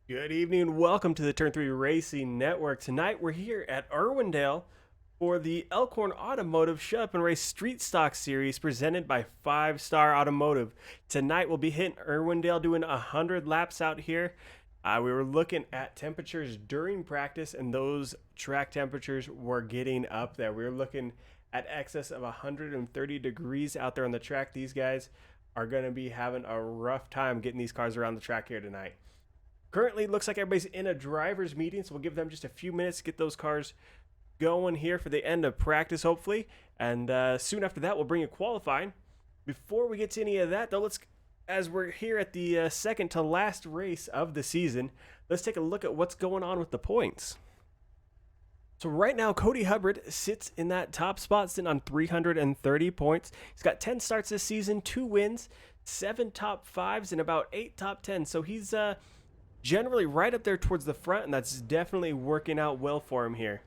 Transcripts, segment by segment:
Good evening and welcome to the Turn 3 Racing Network. Tonight we're here at Irwindale for the Elkhorn Automotive Shut Up and Race Street Stock Series presented by 5-Star Automotive. Tonight we'll be hitting Irwindale doing 100 laps out here. We were looking at temperatures during practice and those track temperatures were getting up there. We were looking at excess of 130 degrees out there on the track. These guys are going to be having a rough time getting these cars around the track here tonight. Currently, it looks like everybody's in a driver's meeting, so we'll give them just a few minutes to get those cars going here for the end of practice, hopefully. And soon after that, we'll bring you qualifying. Before we get to any of that, though, as we're here at the second to last race of the season, let's take a look at what's going on with the points. So right now, Cody Hubbard sits in that top spot, sitting on 330 points. He's got 10 starts this season, 2 wins, 7 top 5s, and about 8 top 10s. So he's generally right up there towards the front, and that's definitely working out well for him here.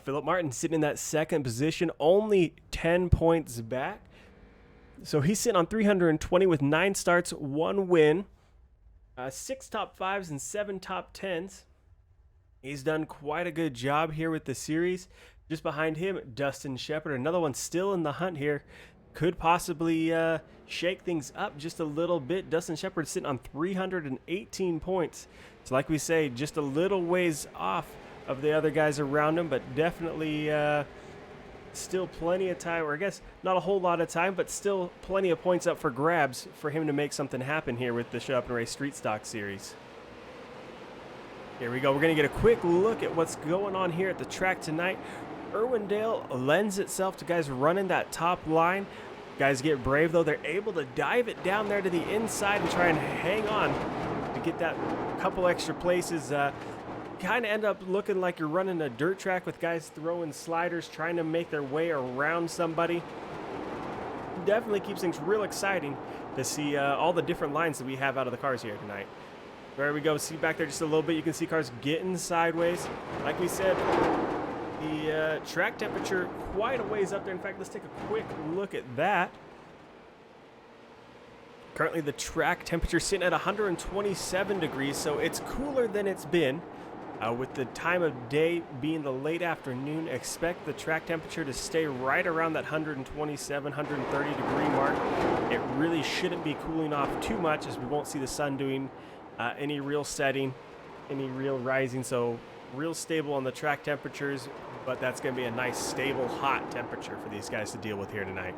Philip Martin sitting in that second position, only 10 points back. So he's sitting on 320 with 9 starts, 1 win, 6 top 5s, and 7 top 10s. He's done quite a good job here with the series. Just behind him, Dustin Shepard, another one still in the hunt here. Could possibly shake things up just a little bit. Dustin Shepard sitting on 318 points. So like we say, just a little ways off of the other guys around him, but definitely still plenty of time, or I guess not a whole lot of time, but still plenty of points up for grabs for him to make something happen here with the Shut Up and Race Street Stock Series. Here we go. We're going to get a quick look at what's going on here at the track tonight. Irwindale lends itself to guys running that top line. Guys get brave, though. They're able to dive it down there to the inside and try and hang on to get that couple extra places. Kind of end up looking like you're running a dirt track with guys throwing sliders, trying to make their way around somebody. Definitely keeps things real exciting to see all the different lines that we have out of the cars here tonight. There we go. See back there just a little bit. You can see cars getting sideways. Like we said, the track temperature quite a ways up there. In fact, let's take a quick look at that. Currently, the track temperature sitting at 127 degrees, so it's cooler than it's been. With the time of day being the late afternoon, expect the track temperature to stay right around that 127, 130 degree mark. It really shouldn't be cooling off too much, as we won't see the sun doing any real setting, any real rising. So real stable on the track temperatures, but that's going to be a nice stable hot temperature for these guys to deal with here tonight.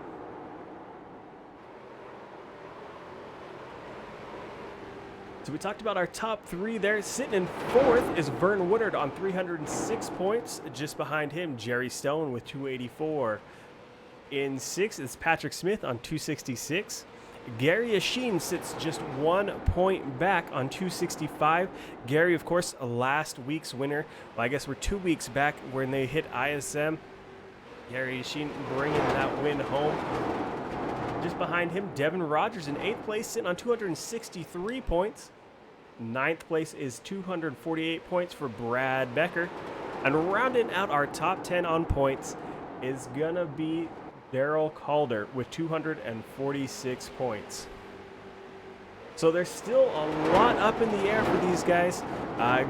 So we talked about our top 3 there. Sitting in 4th is Vern Woodard on 306 points. Just behind him, Jerry Stone with 284. In 6th is Patrick Smith on 266. Gary Yashin sits just 1 point back on 265. Gary, of course, last week's winner. Well, I guess we're 2 weeks back when they hit ISM. Gary Yashin bringing that win home. Just behind him, Devin Rogers in 8th place, sitting on 263 points. 9th place is 248 points for Brad Becker. And rounding out our top 10 on points is going to be Daryl Calder with 246 points. So there's still a lot up in the air for these guys.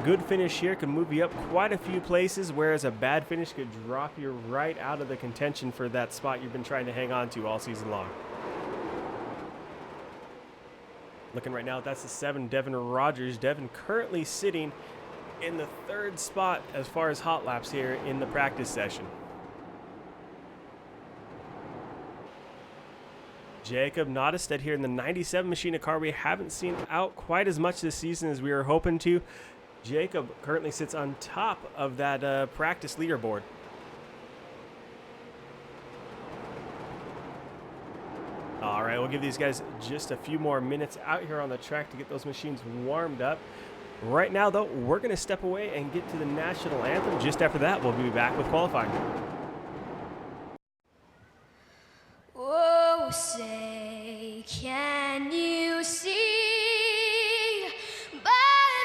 Good finish here could move you up quite a few places, whereas a bad finish could drop you right out of the contention for that spot you've been trying to hang on to all season long. Looking right now, that's the 7, Devin Rogers. Devin currently sitting in the 3rd spot as far as hot laps here in the practice session. Jacob Nottestead here in the 97 machine, a car we haven't seen out quite as much this season as we were hoping to. Jacob currently sits on top of that practice leaderboard. All right, we'll give these guys just a few more minutes out here on the track to get those machines warmed up. Right now, though, we're going to step away and get to the national anthem. Just after that, we'll be back with qualifying. Oh, say, can you see by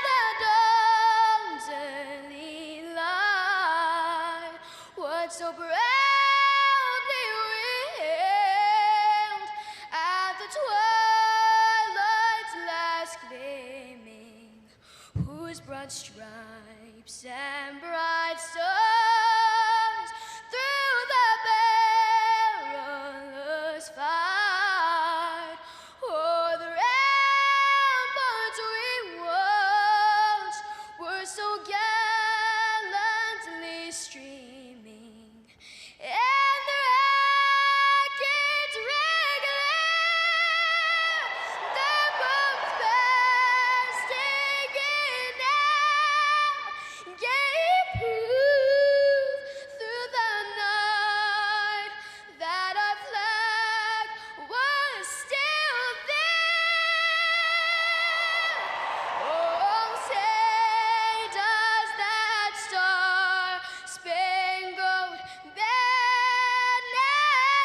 the dawn's early light what so proudly wailed at the twilight's last gleaming? broad stripes and bright stars through the perilous fight. O'er the ramparts we watched were so gallantly streaming, and the rockets regular the bombs bursting in air gave proof through the night that our flag was still there. Oh, say does that star-spangled banner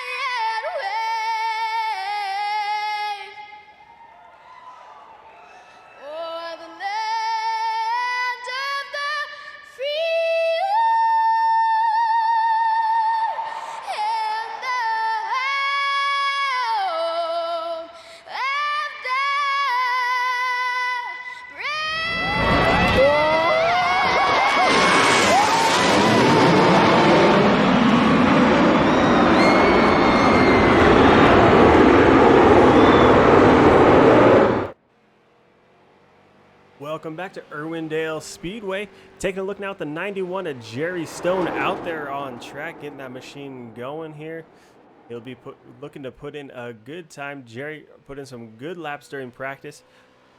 yet wave o'er the land of the free and the home of the Welcome back to Irwindale Speedway. Taking a look now at the 91 of Jerry Stone out there on track, getting that machine going here. He'll be looking to put in a good time. Jerry put in some good laps during practice.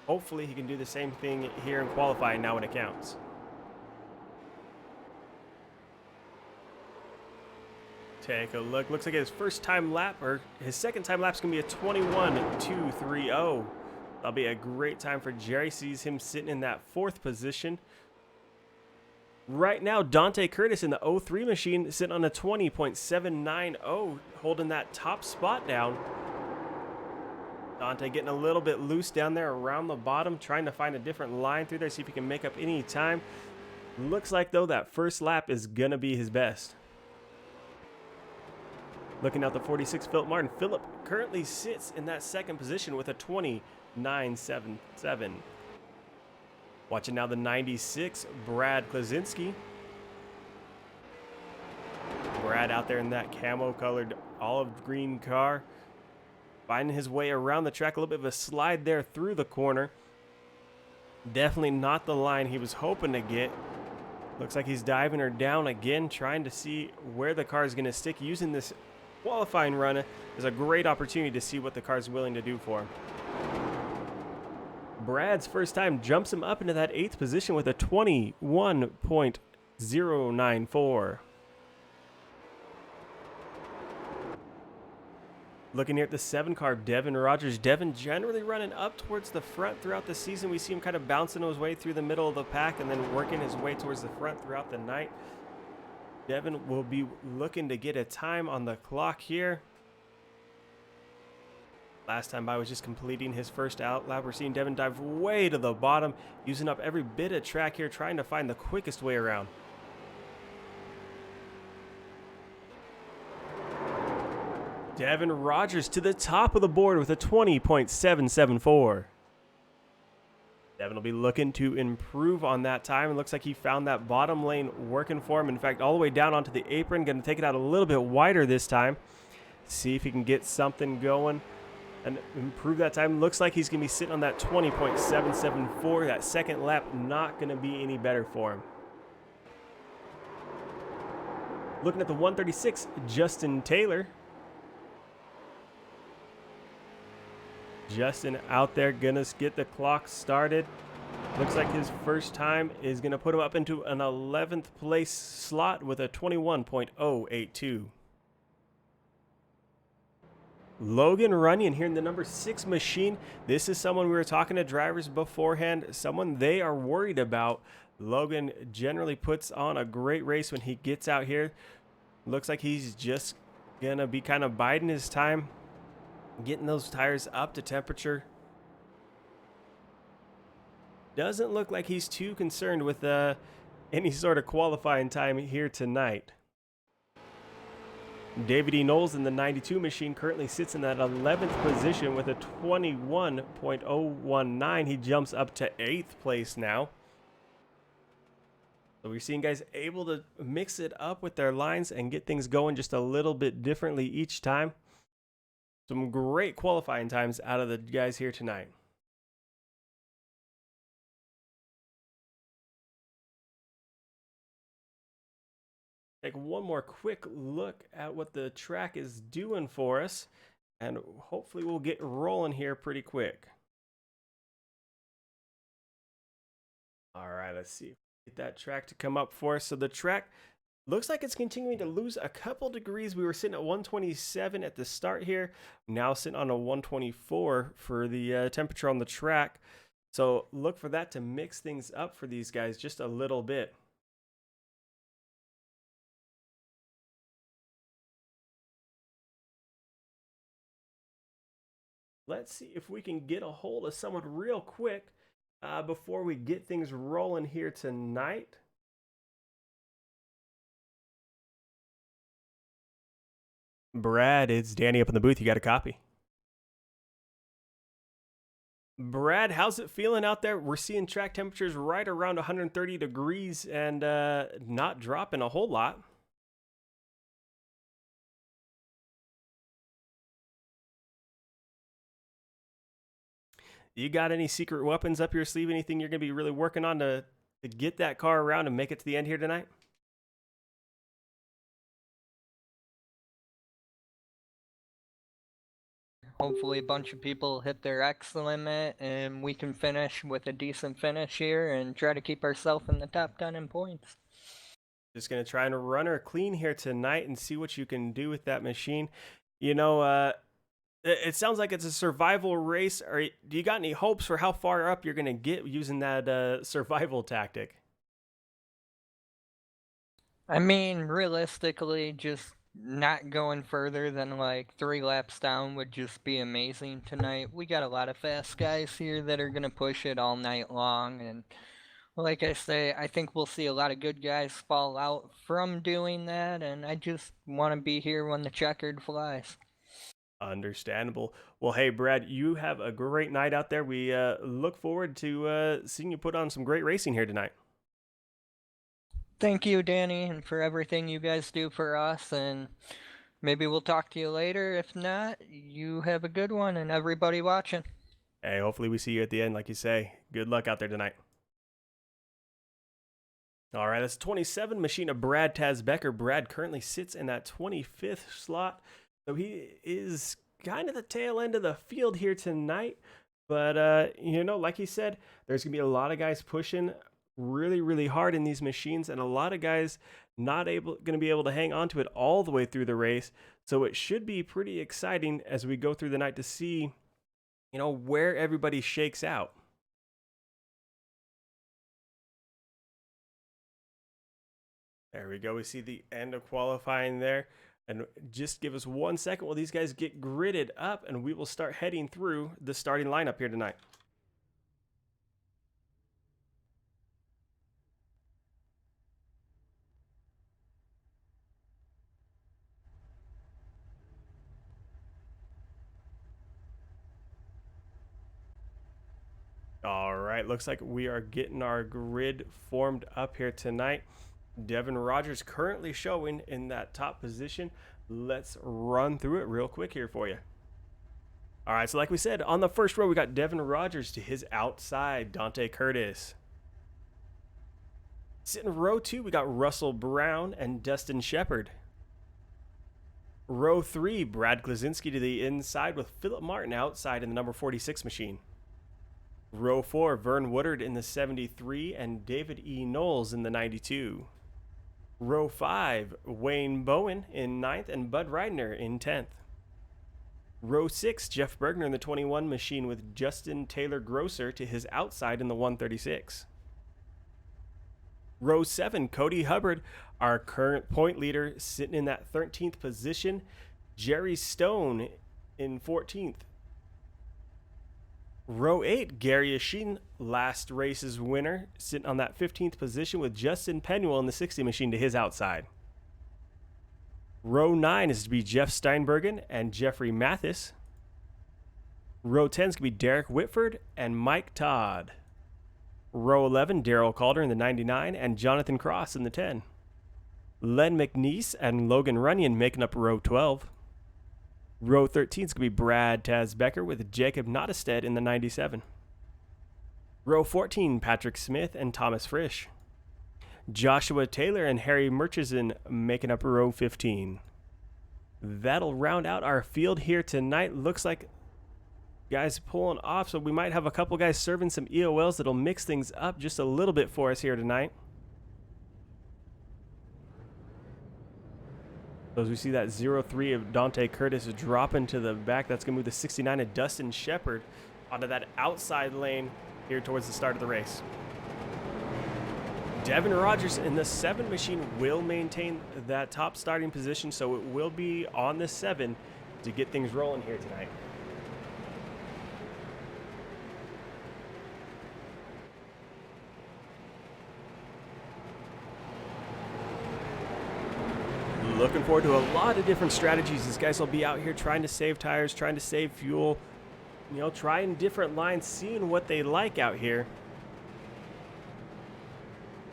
Hopefully he can do the same thing here in qualifying now when it counts. Take a look. Looks like his first time lap, or his second time lap, is going to be a 21.230. That'll be a great time for Jerry. Sees him sitting in that fourth position. Right now, Dante Curtis in the 03 machine sitting on a 20.790, holding that top spot down. Dante getting a little bit loose down there around the bottom, trying to find a different line through there, see if he can make up any time. Looks like, though, that first lap is going to be his best. Looking at the 46 Philip Martin. Philip currently sits in that second position with a 20.977. Watching now the 96, Brad Klasinski. Brad out there in that camo-colored olive green car, finding his way around the track. A little bit of a slide there through the corner. Definitely not the line he was hoping to get. Looks like he's diving her down again, trying to see where the car is going to stick. Using this qualifying run is a great opportunity to see what the car is willing to do for him. Brad's first time jumps him up into that 8th position with a 21.094. Looking here at the 7 car, Devin Rogers. Devin generally running up towards the front throughout the season. We see him kind of bouncing his way through the middle of the pack and then working his way towards the front throughout the night. Devin will be looking to get a time on the clock here. Last time by was just completing his first out lap. We're seeing Devin dive way to the bottom, using up every bit of track here, trying to find the quickest way around. Devin Rogers to the top of the board with a 20.774. Devin will be looking to improve on that time. It looks like he found that bottom lane working for him. In fact, all the way down onto the apron. Going to take it out a little bit wider this time. See if he can get something going and improve that time. Looks like he's going to be sitting on that 20.774. That second lap not going to be any better for him. Looking at the 136, Justin Taylor. Justin out there gonna get the clock started. Looks like his first time is gonna put him up into an 11th place slot with a 21.082. Logan Runyon here in the number 6 machine. This is someone we were talking to drivers beforehand, someone they are worried about. Logan generally puts on a great race when he gets out here. Looks like he's just gonna be kind of biding his time, getting those tires up to temperature. Doesn't look like he's too concerned with any sort of qualifying time here tonight. David E. Knowles in the 92 machine currently sits in that 11th position with a 21.019. He jumps up to 8th place now. So we're seeing guys able to mix it up with their lines and get things going just a little bit differently each time. Some great qualifying times out of the guys here tonight. Take one more quick look at what the track is doing for us, and hopefully we'll get rolling here pretty quick. All right, let's see if we get that track to come up for us. So the track looks like it's continuing to lose a couple degrees. We were sitting at 127 at the start here. Now sitting on a 124 for the temperature on the track. So look for that to mix things up for these guys just a little bit. Let's see if we can get a hold of someone real quick before we get things rolling here tonight. Brad, it's Danny up in the booth. You got a copy? Brad, how's it feeling out there? We're seeing track temperatures right around 130 degrees and not dropping a whole lot. You got any secret weapons up your sleeve? Anything you're going to be really working on to get that car around and make it to the end here tonight? Hopefully a bunch of people hit their X limit and we can finish with a decent finish here and try to keep ourselves in the top 10 in points. Just going to try and run her clean here tonight and see what you can do with that machine. You know, it sounds like it's a survival race. Do you got any hopes for how far up you're going to get using that survival tactic? I mean, realistically, just not going further than like 3 laps down would just be amazing tonight. We got a lot of fast guys here that are going to push it all night long, and like I say, I think we'll see a lot of good guys fall out from doing that, and I just want to be here when the checkered flies. Understandable. Well, hey, Brad, you have a great night out there. We look forward to seeing you put on some great racing here tonight. Thank you, Danny, and for everything you guys do for us, and maybe we'll talk to you later. If not, you have a good one, and everybody watching. Hey, hopefully we see you at the end, like you say. Good luck out there tonight. All right, that's 27 machine of Brad Tazbecker. Brad currently sits in that 25th slot, so he is kind of the tail end of the field here tonight. But, you know, like he said, there's going to be a lot of guys pushing really hard in these machines, and a lot of guys not going to be able to hang on to it all the way through the race. So it should be pretty exciting as we go through the night to see, you know, where everybody shakes out. There we go. We see the end of qualifying there. And just give us 1 second while these guys get gridded up, and we will start heading through the starting lineup here tonight. All right, looks like we are getting our grid formed up here tonight. Devin Rogers currently showing in that top position. Let's run through it real quick here for you. All right, so like we said, on the first row, we got Devin Rogers to his outside, Dante Curtis. Sitting in row 2, we got Russell Brown and Dustin Shepard. Row 3, Brad Klaczynski to the inside with Philip Martin outside in the number 46 machine. Row 4, Vern Woodard in the 73 and David E. Knowles in the 92. Row 5, Wayne Bowen in 9th and Bud Reidner in 10th. Row 6, Jeff Bergner in the 21 machine with Justin Taylor Grosser to his outside in the 136. Row 7, Cody Hubbard, our current point leader, sitting in that 13th position. Jerry Stone in 14th. Row 8, Gary Ashin, last race's winner, sitting on that 15th position with Justin Penuel in the 60 machine to his outside. Row 9 is to be Jeff Steinbergen and Jeffrey Mathis. Row 10 is going to be Derek Whitford and Mike Todd. Row 11, Daryl Calder in the 99 and Jonathan Cross in the 10. Len McNeese and Logan Runyon making up row 12. Row 13 is going to be Brad Taz Becker with Jacob Nottestead in the 97. Row 14, Patrick Smith and Thomas Frisch. Joshua Taylor and Harry Murchison making up row 15. That'll round out our field here tonight. Looks like guys pulling off, so we might have a couple guys serving some EOLs that'll mix things up just a little bit for us here tonight. So as we see that 0-3 of Dante Curtis dropping to the back, that's going to move the 69 of Dustin Shepard onto that outside lane here towards the start of the race. Devin Rogers in the 7 machine will maintain that top starting position, so it will be on the 7 to get things rolling here tonight. Looking forward to a lot of different strategies. These guys will be out here trying to save tires, trying to save fuel, you know, trying different lines, seeing what they like out here.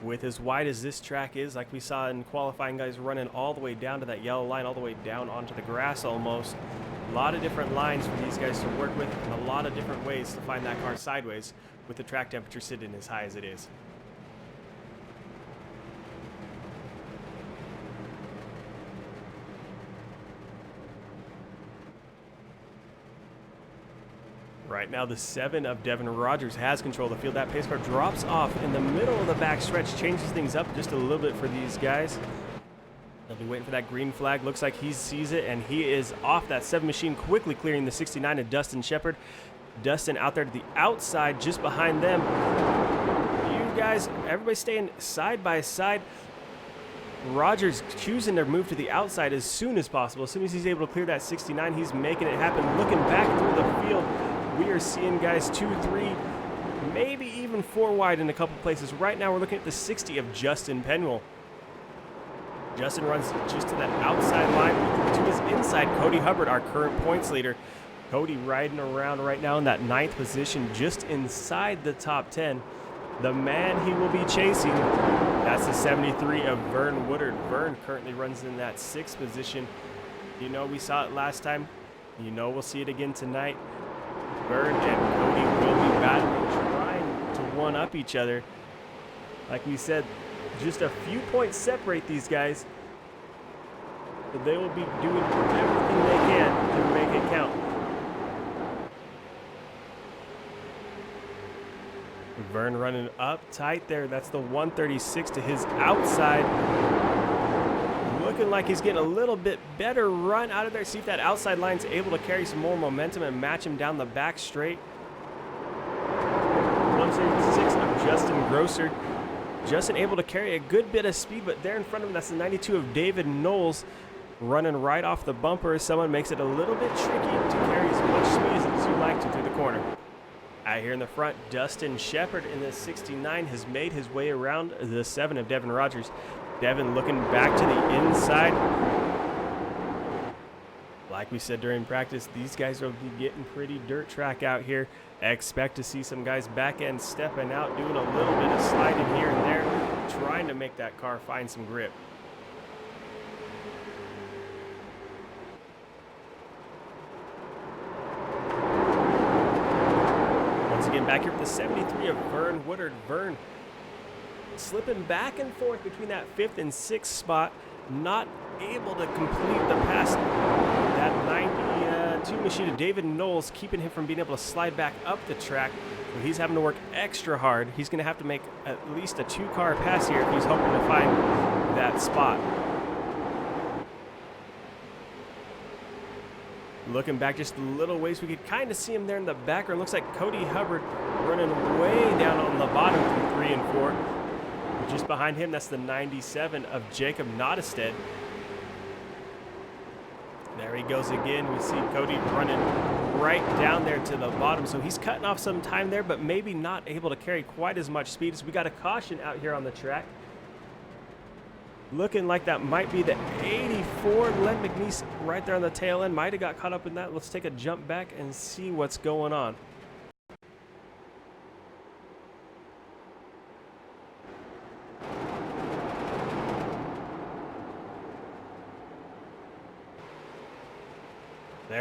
With as wide as this track is, like we saw in qualifying, guys running all the way down to that yellow line, all the way down onto the grass almost. A lot of different lines for these guys to work with, and a lot of different ways to find that car sideways with the track temperature sitting as high as it is. Right now, the 7 of Devin Rogers has control of the field. That pace car drops off in the middle of the back stretch, changes things up just a little bit for these guys. They'll be waiting for that green flag. Looks like he sees it, and he is off that 7 machine, quickly clearing the 69 of Dustin Shepard. Dustin out there to the outside, just behind them. You guys, everybody staying side by side. Rogers choosing to move to the outside as soon as possible. As soon as he's able to clear that 69, he's making it happen. Looking back through the field, we are seeing guys 2, 3, maybe even 4 wide in a couple places. Right now, we're looking at the 60 of Justin Penwell. Justin runs just to that outside line. To his inside, Cody Hubbard, our current points leader. Cody riding around right now in that 9th position, just inside the top 10. The man he will be chasing, that's the 73 of Vern Woodard. Vern currently runs in that 6th position. You know, we saw it last time. You know, we'll see it again tonight. Vern and Cody will be battling, trying to one-up each other. Like we said, just a few points separate these guys. But they will be doing everything they can to make it count. Vern running up tight there. That's the 136 to his outside. Looking like he's getting a little bit better run out of there. See if that outside line's able to carry some more momentum and match him down the back straight. 136 of Justin Grosser. Justin able to carry a good bit of speed, but there in front of him, that's the 92 of David Knowles. Running right off the bumper. Someone makes it a little bit tricky to carry as much speed as you like to through the corner. Out here in the front, Dustin Shepard in the 69 has made his way around the 7 of Devin Rogers. Devin looking back to the inside. Like we said during practice, these guys will be getting pretty dirt track out here. Expect to see some guys back end stepping out, doing a little bit of sliding here and there, trying to make that car find some grip. Again, back here with the 73 of Vern Woodard. Vern slipping back and forth between that 5th and 6th spot, not able to complete the pass. That 92 machine of David Knowles keeping him from being able to slide back up the track. So he's having to work extra hard. He's going to have to make at least a 2-car pass here if he's hoping to find that spot. Looking back just a little ways, we could kind of see him there in the background. Looks like Cody Hubbard running way down on the bottom from 3 and 4. Just behind him, that's the 97 of Jacob Nottestead. There he goes again. We see Cody running right down there to the bottom. So he's cutting off some time there, but maybe not able to carry quite as much speed. So we got a caution out here on the track. Looking like that might be the 84. Len McNeese right there on the tail end. Might have got caught up in that. Let's take a jump back and see what's going on.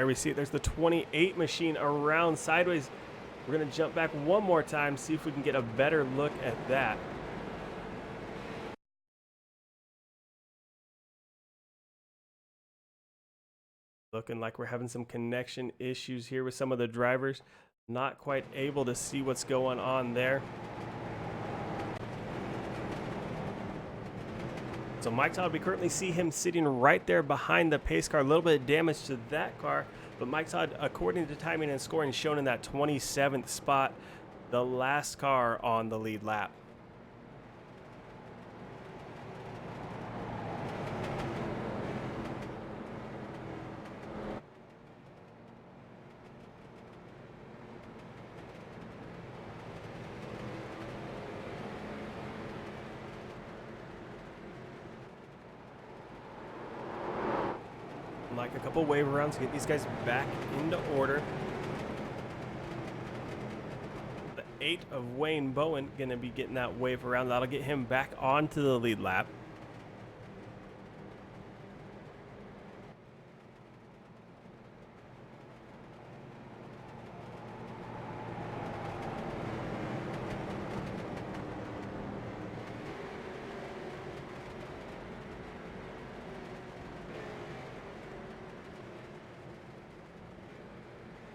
there we see it. There's the 28 machine around sideways. We're going to jump back one more time, see if we can get a better look at that. Looking like we're having some connection issues here with some of the drivers. Not quite able to see what's going on there. So Mike Todd, we currently see him sitting right there behind the pace car. A little bit of damage to that car, but Mike Todd, according to timing and scoring, shown in that 27th spot, the last car on the lead lap. Like a couple wave arounds to get these guys back into order. The 8 of Wayne Bowen going to be getting that wave around. That'll get him back onto the lead lap.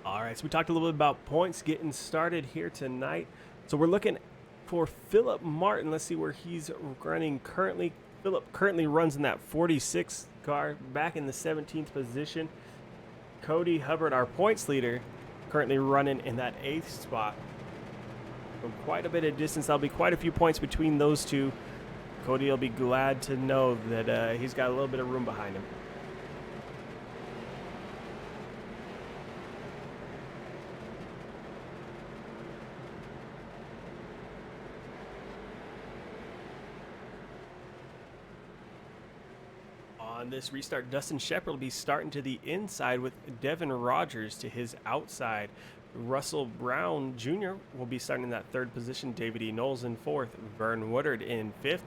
All right, so we talked a little bit about points getting started here tonight. So we're looking for Philip Martin. Let's see where he's running currently. Philip currently runs in that 46 car, back in the 17th position. Cody Hubbard, our points leader, currently running in that 8th spot. From quite a bit of distance, there'll be quite a few points between those two. Cody will be glad to know that he's got a little bit of room behind him. On this restart, Dustin Shepard will be starting to the inside with Devin Rogers to his outside. Russell Brown Jr. will be starting in that 3rd position. David E. Knowles in 4th. Vern Woodard in 5th.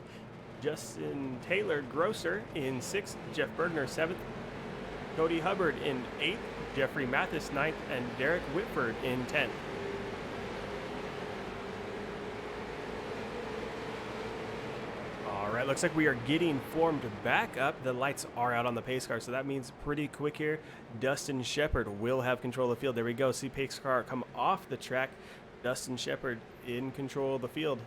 Justin Taylor Grosser in 6th. Jeff Bergner 7th. Cody Hubbard in 8th. Jeffrey Mathis 9th. And Derek Whitford in 10th. All right, looks like we are getting formed back up. The lights are out on the pace car, so that means pretty quick here. Dustin Shepard will have control of the field. There we go. See pace car come off the track. Dustin Shepard in control of the field.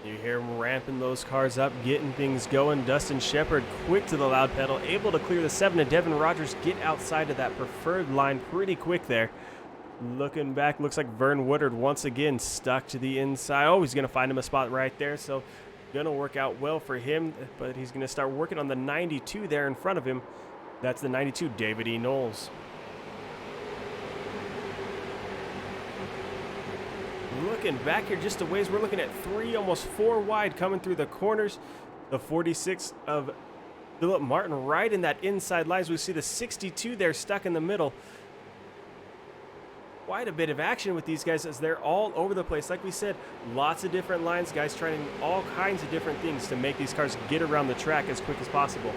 You hear him ramping those cars up, getting things going. Dustin Shepard quick to the loud pedal, able to clear the 7 to Devin Rogers, get outside of that preferred line pretty quick there. Looking back, looks like Vern Woodard once again stuck to the inside. Oh, he's going to find him a spot right there, so going to work out well for him, but he's going to start working on the 92 there in front of him. That's the 92, David E. Knowles. Looking back here just a ways, we're looking at 3, almost 4 wide coming through the corners. The 46 of Philip Martin right in that inside lines. We see the 62 there stuck in the middle. Quite a bit of action with these guys as they're all over the place. Like we said, lots of different lines, guys trying all kinds of different things to make these cars get around the track as quick as possible.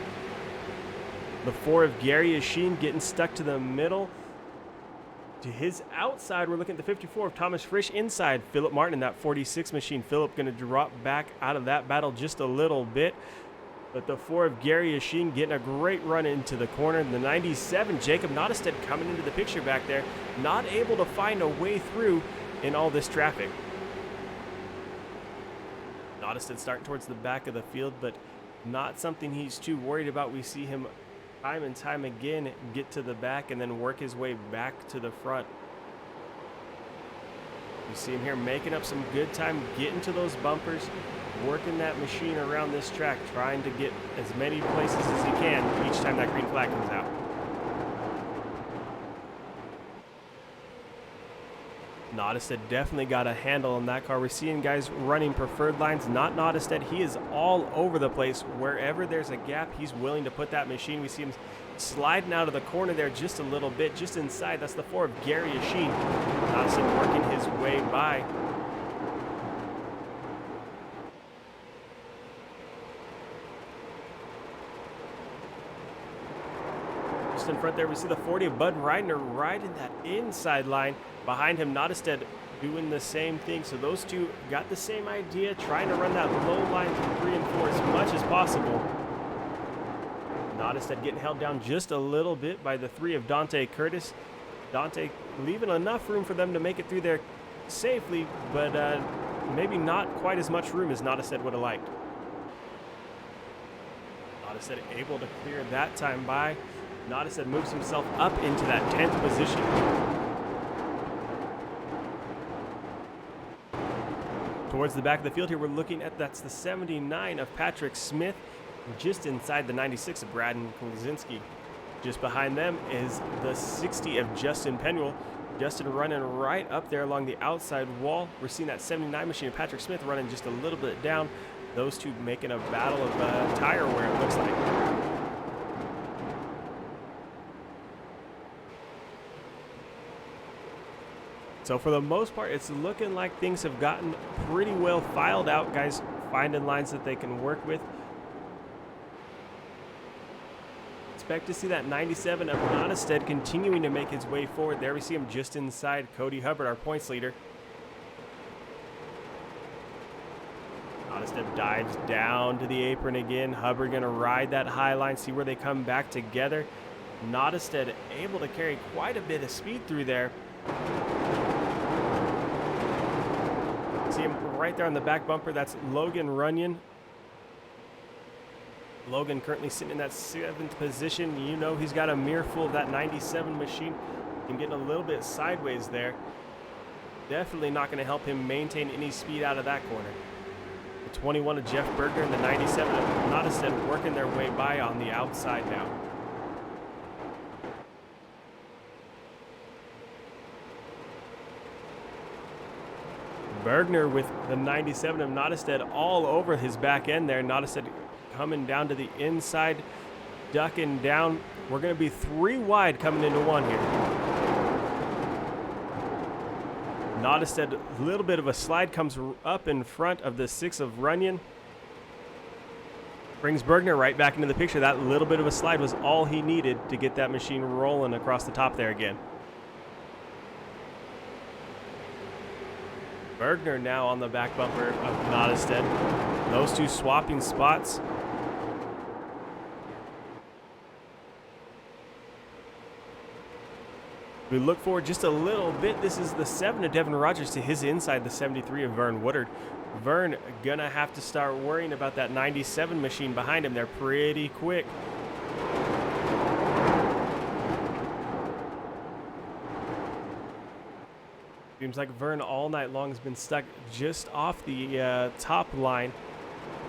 The 4 of Gary Asheen getting stuck to the middle. To his outside, we're looking at the 54 of Thomas Frisch inside. Philip Martin in that 46 machine. Philip going to drop back out of that battle just a little bit. But the 4 of Gary Asheen getting a great run into the corner. The 97, Jacob Nottestead coming into the picture back there. Not able to find a way through in all this traffic. Nottestead starting towards the back of the field, but not something he's too worried about. We see him time and time again get to the back and then work his way back to the front. You see him here making up some good time, getting to those bumpers, working that machine around this track, trying to get as many places as he can each time that green flag comes out. Nottestead definitely got a handle on that car. We're seeing guys running preferred lines, not Nottestead. He is all over the place. Wherever there's a gap, he's willing to put that machine. We see him sliding out of the corner there just a little bit, just inside. That's the 4 of Gary Asheen. Nottestead working his way by. Just in front there, we see the 40 of Bud Reidner right in that inside line. Behind him, Nottestead doing the same thing. So those two got the same idea, trying to run that low line from 3 and 4 as much as possible. Nottestead getting held down just a little bit by the 3 of Dante Curtis. Dante leaving enough room for them to make it through there safely, but maybe not quite as much room as Nottestead would have liked. Nottestead able to clear that time by. Nottestead moves himself up into that 10th position. Towards the back of the field here, we're looking at, that's the 79 of Patrick Smith, just inside the 96 of Braden Kozinski. Just behind them is the 60 of Justin Penwell. Justin running right up there along the outside wall. We're seeing that 79 machine of Patrick Smith running just a little bit down. Those two making a battle of tire wear, it looks like. So for the most part, it's looking like things have gotten pretty well filed out. Guys finding lines that they can work with. Expect to see that 97 of Nottestead continuing to make his way forward. There we see him just inside Cody Hubbard, our points leader. Nottestead dives down to the apron again. Hubbard going to ride that high line, see where they come back together. Nottestead able to carry quite a bit of speed through there. See him right there on the back bumper. That's Logan Runyon. Logan currently sitting in that 7th position. You know he's got a mirror full of that 97 machine. And getting a little bit sideways there. Definitely not going to help him maintain any speed out of that corner. The 21 of Jeff Berger and the 97 of Nottestead working their way by on the outside now. Bergner with the 97 of Nottestead all over his back end there. Nottestead coming down to the inside, ducking down. We're going to be 3 wide coming into 1 here. Nottestead, a little bit of a slide, comes up in front of the 6 of Runyon. Brings Bergner right back into the picture. That little bit of a slide was all he needed to get that machine rolling across the top there again. Bergner now on the back bumper of Nottestead. Those two swapping spots. We look forward just a little bit. This is the 7 of Devin Rogers to his inside, the 73 of Vern Woodard. Vern gonna have to start worrying about that 97 machine behind him. They're pretty quick. Seems like Vern all night long has been stuck just off the top line.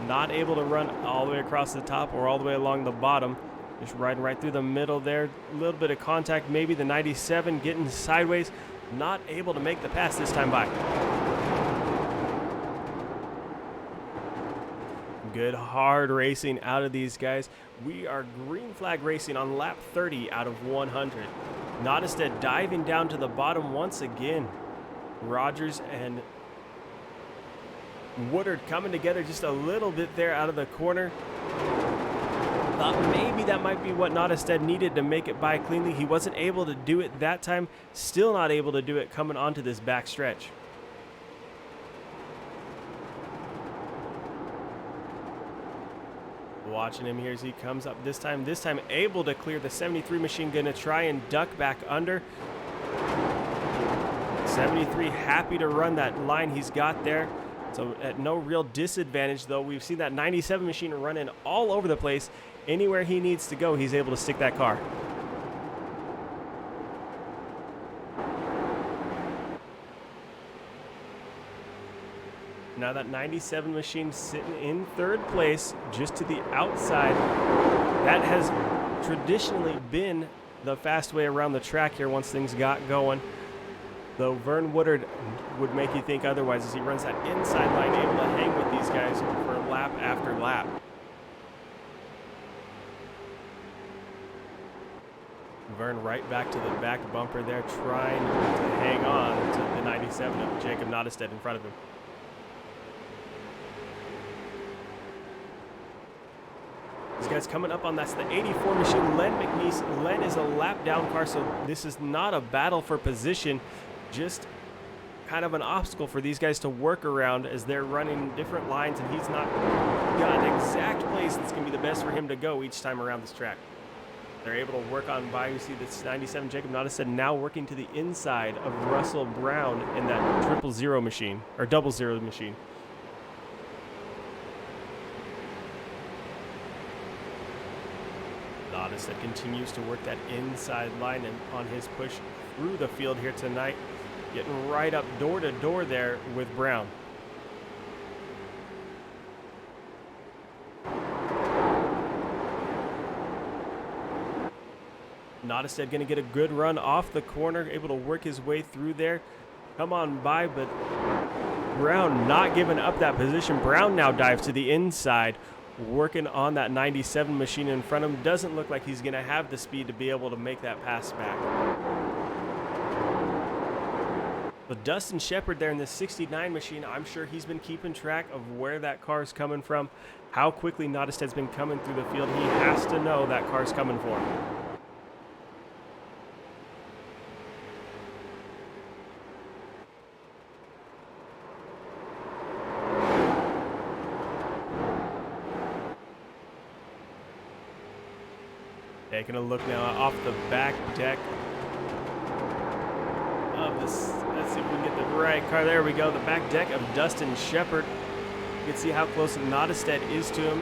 Not able to run all the way across the top or all the way along the bottom. Just riding right through the middle there. A little bit of contact, maybe the 97 getting sideways. Not able to make the pass this time by. Good hard racing out of these guys. We are green flag racing on lap 30 out of 100. Nottestead diving down to the bottom once again. Rogers and Woodard coming together just a little bit there out of the corner. Thought maybe that might be what Nottestead needed to make it by cleanly. He wasn't able to do it that time. Still not able to do it coming onto this back stretch. Watching him here as he comes up this time able to clear the 73 machine. Gonna try and duck back under. 73 happy to run that line he's got there. So at no real disadvantage, though. We've seen that 97 machine running all over the place. Anywhere he needs to go, he's able to stick that car. Now that 97 machine sitting in 3rd place, just to the outside. That has traditionally been the fast way around the track here once things got going. Though Vern Woodard would make you think otherwise as he runs that inside line, able to hang with these guys for lap after lap. Vern right back to the back bumper there, trying to hang on to the 97 of Jacob Nottestead in front of him. These guys coming up on that's the 84 machine, Len McNeese. Len is a lap down car, so this is not a battle for position, just kind of an obstacle for these guys to work around as they're running different lines, and he's not got an exact place that's going to be the best for him to go each time around this track. They're able to work on by. You see this 97 Jacob Nottestead now working to the inside of Russell Brown in that 000 machine, or 00 machine. Nottestead continues to work that inside line and on his push through the field here tonight, getting right up door to door there with Brown. Nottestead going to get a good run off the corner, able to work his way through there. Come on by, but Brown not giving up that position. Brown now dives to the inside, working on that 97 machine in front of him. Doesn't look like he's going to have the speed to be able to make that pass back. But Dustin Shepard there in the 69 machine, I'm sure he's been keeping track of where that car is coming from, how quickly Nottestead's been coming through the field. He has to know that car's coming for him. Taking a look now off the back deck of this. Let's see if we can get the right car. There we go. The back deck of Dustin Shepard. You can see how close Nottestead is to him.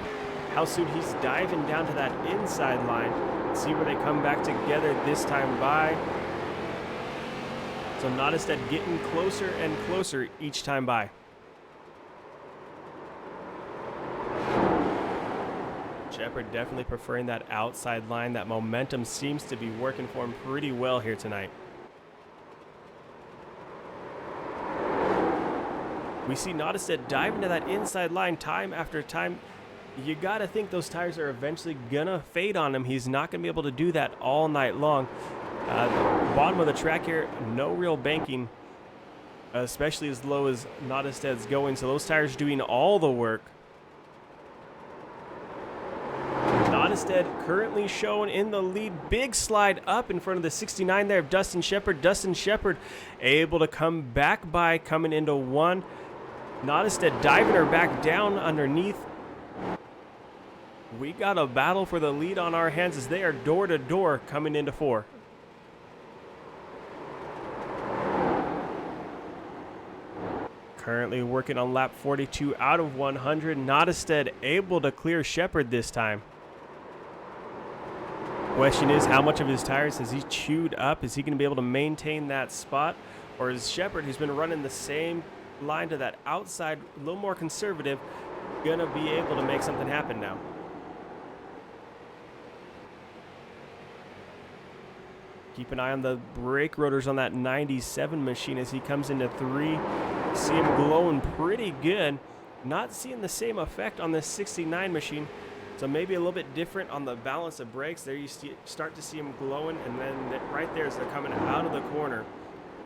How soon he's diving down to that inside line. See where they come back together this time by. So Nottestead getting closer and closer each time by. Shepard definitely preferring that outside line. That momentum seems to be working for him pretty well here tonight. We see Nottestead dive into that inside line time after time. You got to think those tires are eventually going to fade on him. He's not going to be able to do that all night long. Bottom of the track here, no real banking, especially as low as Nottestead's going. So those tires doing all the work. Nottestead currently shown in the lead. Big slide up in front of the 69 there of Dustin Shepard. Dustin Shepard able to come back by, coming into one. Nottestead diving her back down underneath. We got a battle for the lead on our hands as they are door to door coming into four. Currently working on lap 42 out of 100. Nottestead able to clear Shepard this time. Question is, how much of his tires has he chewed up? Is he going to be able to maintain that spot? Or is Shepard, who's been running the same line to that outside, a little more conservative, going to be able to make something happen now? Keep an eye on the brake rotors on that 97 machine as he comes into three. See him glowing pretty good. Not seeing the same effect on this 69 machine. So maybe a little bit different on the balance of brakes. There you start to see them glowing, and then right there as they're coming out of the corner,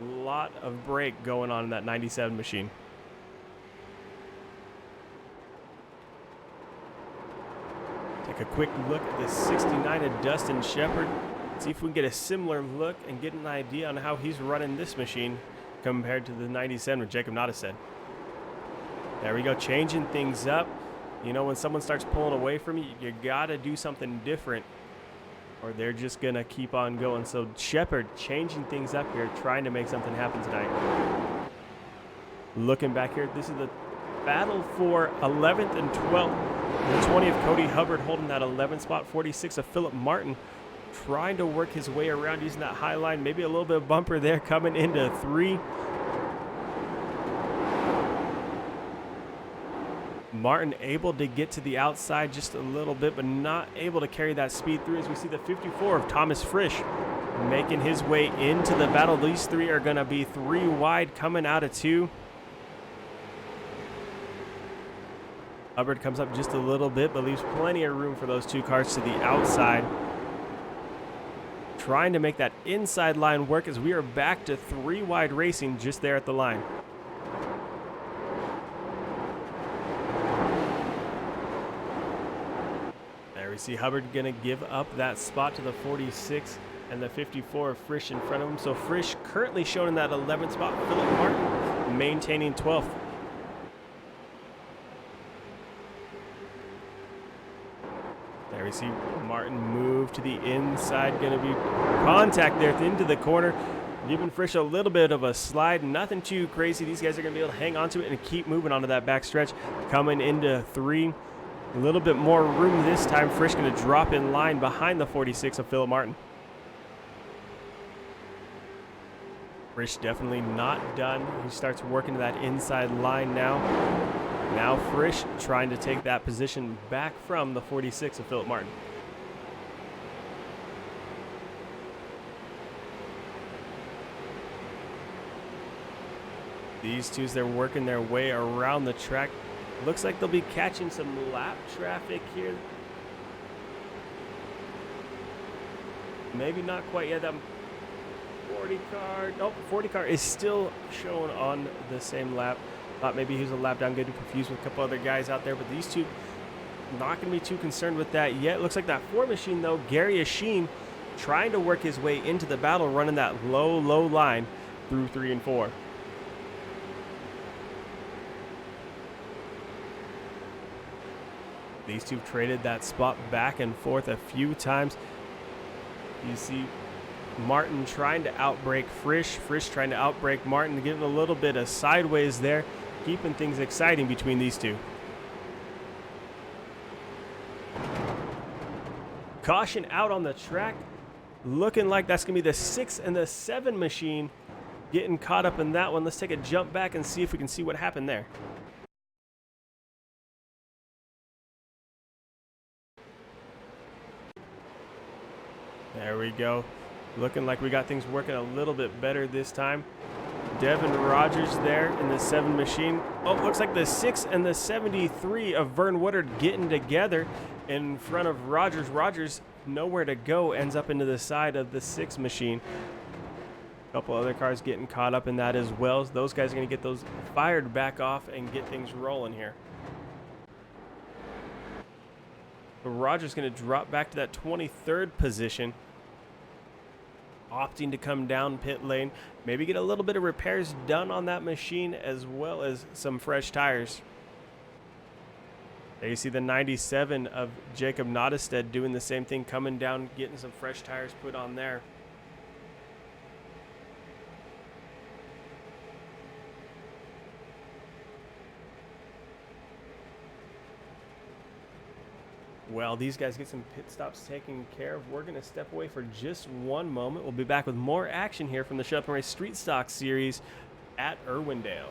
a lot of brake going on in that 97 machine. Take a quick look at this 69 of Dustin Shepard. See if we can get a similar look and get an idea on how he's running this machine compared to the 97 with Jacob Nottestead. There we go, changing things up. You know, when someone starts pulling away from you, you got to do something different or they're just going to keep on going. So Shepard changing things up here, trying to make something happen tonight. Looking back here, this is the battle for 11th and 12th. The 20 of Cody Hubbard holding that 11th spot. 46 of Philip Martin trying to work his way around using that high line. Maybe a little bit of bumper there coming into three. Martin able to get to the outside just a little bit, but not able to carry that speed through as we see the 54 of Thomas Frisch making his way into the battle. These three are going to be three wide coming out of two. Hubbard comes up just a little bit, but leaves plenty of room for those two cars to the outside. Trying to make that inside line work as we are back to three wide racing just there at the line. we see Hubbard gonna give up that spot to the 46 and the 54 of Frisch in front of him. So Frisch currently shown in that 11th spot. Philip Martin maintaining 12th. There we see Martin move to the inside. Going to be contact there into the corner. Giving Frisch a little bit of a slide. Nothing too crazy. These guys are going to be able to hang on to it and keep moving onto that back stretch. Coming into 3. A little bit more room this time. Frisch going to drop in line behind the 46 of Philip Martin. Frisch definitely not done. He starts working to that inside line now. Now Frisch trying to take that position back from the 46 of Philip Martin. These two, they're working their way around the track. Looks like they'll be catching some lap traffic here. Maybe not quite yet. That 40 car, nope, 40 car is still shown on the same lap. Thought maybe he was a lap down, getting confused with a couple other guys out there, but these two not going to be too concerned with that yet. Looks like that 4 machine, though, Gary Asheen trying to work his way into the battle, running that low line through 3 and 4. These two traded that spot back and forth a few times. You see Martin trying to outbrake Frisch. Frisch trying to outbrake Martin, getting a little bit of sideways there, keeping things exciting between these two. Caution out on the track. Looking like that's going to be the 6 and the 7 machine getting caught up in that one. Let's take a jump back and see if we can see what happened there. There we go. Looking like we got things working a little bit better this time. Devin Rogers there in the 7 machine. Oh, looks like the 6 and the 73 of Vern Woodard getting together in front of Rogers. Rogers, nowhere to go, ends up into the side of the 6 machine. A couple other cars getting caught up in that as well. So those guys are going to get those fired back off and get things rolling here. So Rogers going to drop back to that 23rd position, opting to come down pit lane, maybe get a little bit of repairs done on that machine as well as some fresh tires. There you see the 97 of Jacob Nottestead doing the same thing, coming down, getting some fresh tires put on there. Well, these guys get some pit stops taken care of. We're going to step away for just one moment. We'll be back with more action here from the Shut Up and Race Street Stock Series at Irwindale.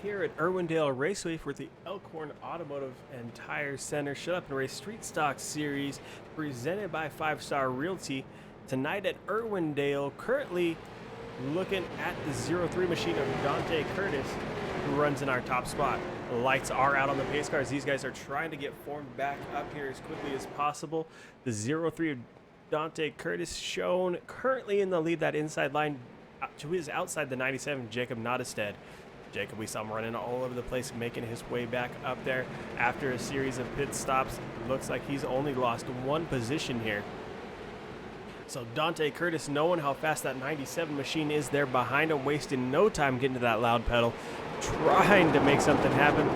Here at Irwindale Raceway for the Elkhorn Automotive and Tire Center Shut Up and Race Street Stock Series presented by 5 Star Realty. Tonight at Irwindale, currently looking at the 03 machine of Dante Curtis, who runs in our top spot. The lights are out on the pace cars. These guys are trying to get formed back up here as quickly as possible. The 03 of Dante Curtis shown currently in the lead. That inside line to his outside, the 97, Jacob Nottestead. Jacob, we saw him running all over the place, making his way back up there after a series of pit stops. Looks like he's only lost one position here. So Dante Curtis, knowing how fast that 97 machine is there behind him, wasting no time getting to that loud pedal, trying to make something happen.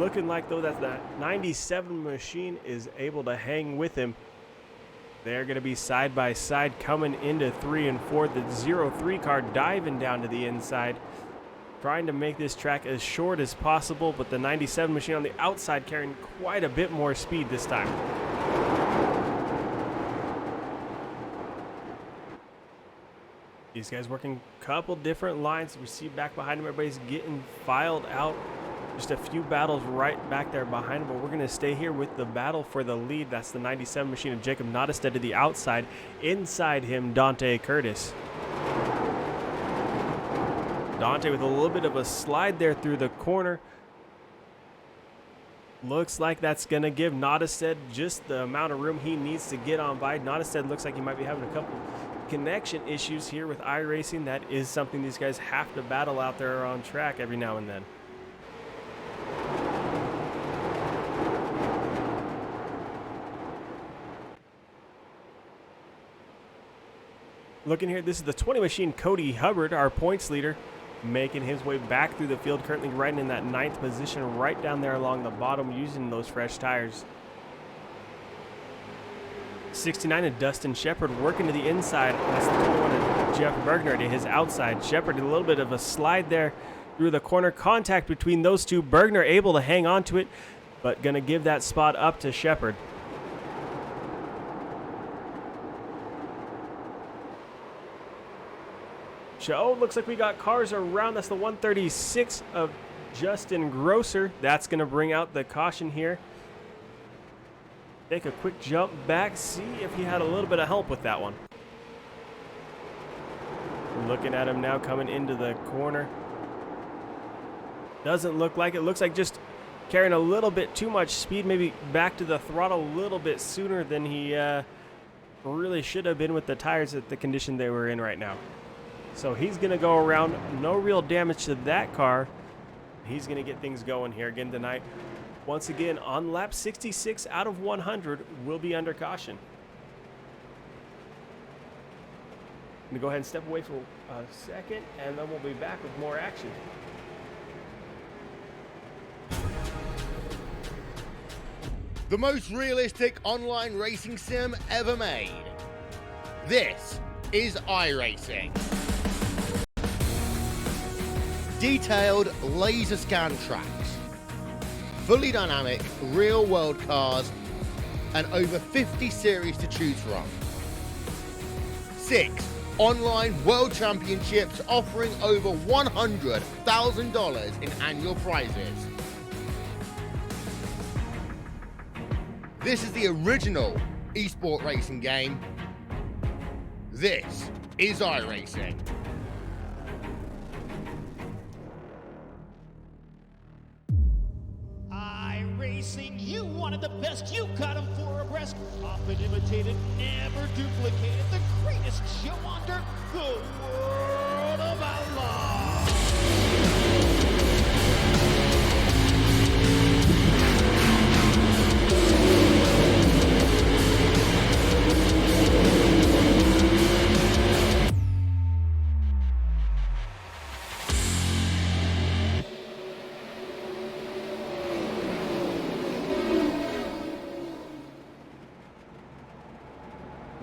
Looking like, though, that 97 machine is able to hang with him. They're going to be side by side coming into 3 and 4. The 03 car diving down to the inside, trying to make this track as short as possible, but the 97 machine on the outside carrying quite a bit more speed this time. These guys working a couple different lines. We see back behind him, everybody's getting filed out. Just a few battles right back there behind him, but we're going to stay here with the battle for the lead. That's the 97 machine of Jacob Nottestead to the outside. Inside him, Dante Curtis. Dante with a little bit of a slide there through the corner. Looks like that's going to give Nottestead just the amount of room he needs to get on by. Nottestead looks like he might be having a couple connection issues here with iRacing. That is something these guys have to battle out there on track every now and then. Looking here, this is the 20 machine, Cody Hubbard, our points leader, making his way back through the field, currently riding in that 9th position right down there along the bottom, using those fresh tires. 69 and Dustin Shepard working to the inside. That's the 21 and Jeff Bergner to his outside. Shepard did a little bit of a slide there through the corner. Contact between those two. Bergner able to hang on to it, but going to give that spot up to Shepard. Oh, looks like we got cars around. That's the 136 of Justin Grosser. That's going to bring out the caution here. Take a quick jump back, see if he had a little bit of help with that one. Looking at him now coming into the corner. Doesn't look like it. Looks like just carrying a little bit too much speed, maybe back to the throttle a little bit sooner than he really should have been with the tires at the condition they were in right now. So he's going to go around. No real damage to that car. He's going to get things going here again tonight. Once again, on lap 66 out of 100, will be under caution. I'm going to go ahead and step away for a second, and then we'll be back with more action. The most realistic online racing sim ever made. This is iRacing. Detailed laser scan tracks, fully dynamic real world cars, and over 50 series to choose from. 6 online world championships offering over $100,000 in annual prizes. This is the original esport racing game. This is iRacing. iRacing, you wanted the best, you got them 4 abreast. Often imitated, never duplicated. The greatest show on dirt, the World of Outlaws.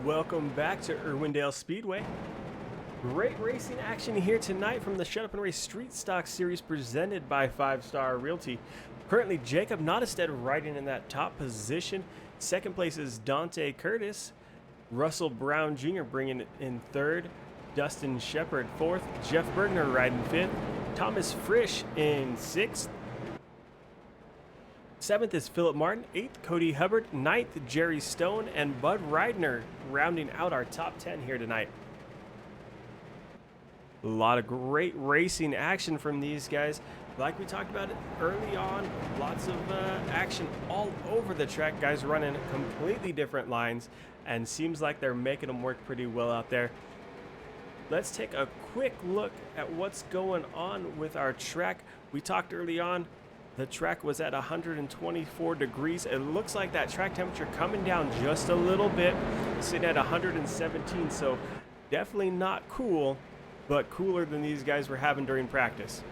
Welcome back to Irwindale Speedway. Great racing action here tonight from the Shut Up and Race Street Stock Series presented by 5 Star Realty. Currently, Jacob Nottestead riding in that top position. Second place is Dante Curtis. Russell Brown Jr. bringing it in third. Dustin Shepard fourth. Jeff Bergner riding fifth. Thomas Frisch in sixth. 7th is Philip Martin, 8th Cody Hubbard, 9th Jerry Stone, and Bud Reidner rounding out our top 10 here tonight. A lot of great racing action from these guys. Like we talked about it early on, lots of action all over the track. Guys running completely different lines, and seems like they're making them work pretty well out there. let's take a quick look at what's going on with our track. We talked early on, the track was at 124 degrees. It looks like that track temperature coming down just a little bit, sitting at 117, so definitely not cool, but cooler than these guys were having during practice.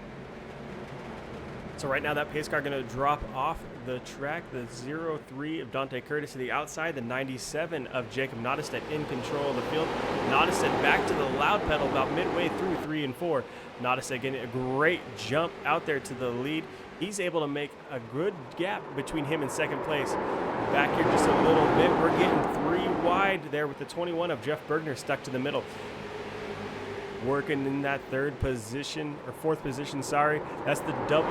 So right now that pace car going to drop off the track. The 03 of Dante Curtis to the outside. The 97 of Jacob Nottestedt in control of the field. Nottestedt back to the loud pedal about midway through 3 and 4. Nottestedt getting a great jump out there to the lead. He's able to make a good gap between him and second place. Back here just a little bit. We're getting 3 wide there with the 21 of Jeff Bergner stuck to the middle. Working in that third position, or fourth position, sorry. That's the 00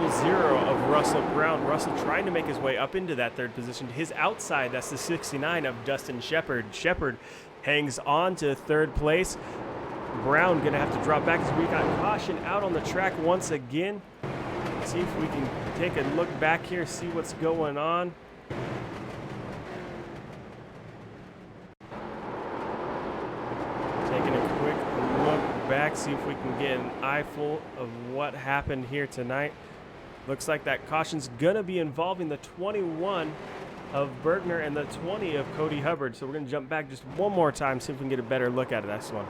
of Russell Brown. Russell trying to make his way up into that third position. To his outside, that's the 69 of Dustin Shepard. Shepard hangs on to third place. Brown going to have to drop back as we got caution out on the track once again. See if we can take a look back here, see what's going on. Taking a quick look back, see if we can get an eyeful of what happened here tonight. Looks like that caution's gonna be involving the 21 of Bergner and the 20 of Cody Hubbard. So we're gonna jump back just one more time, see if we can get a better look at this one.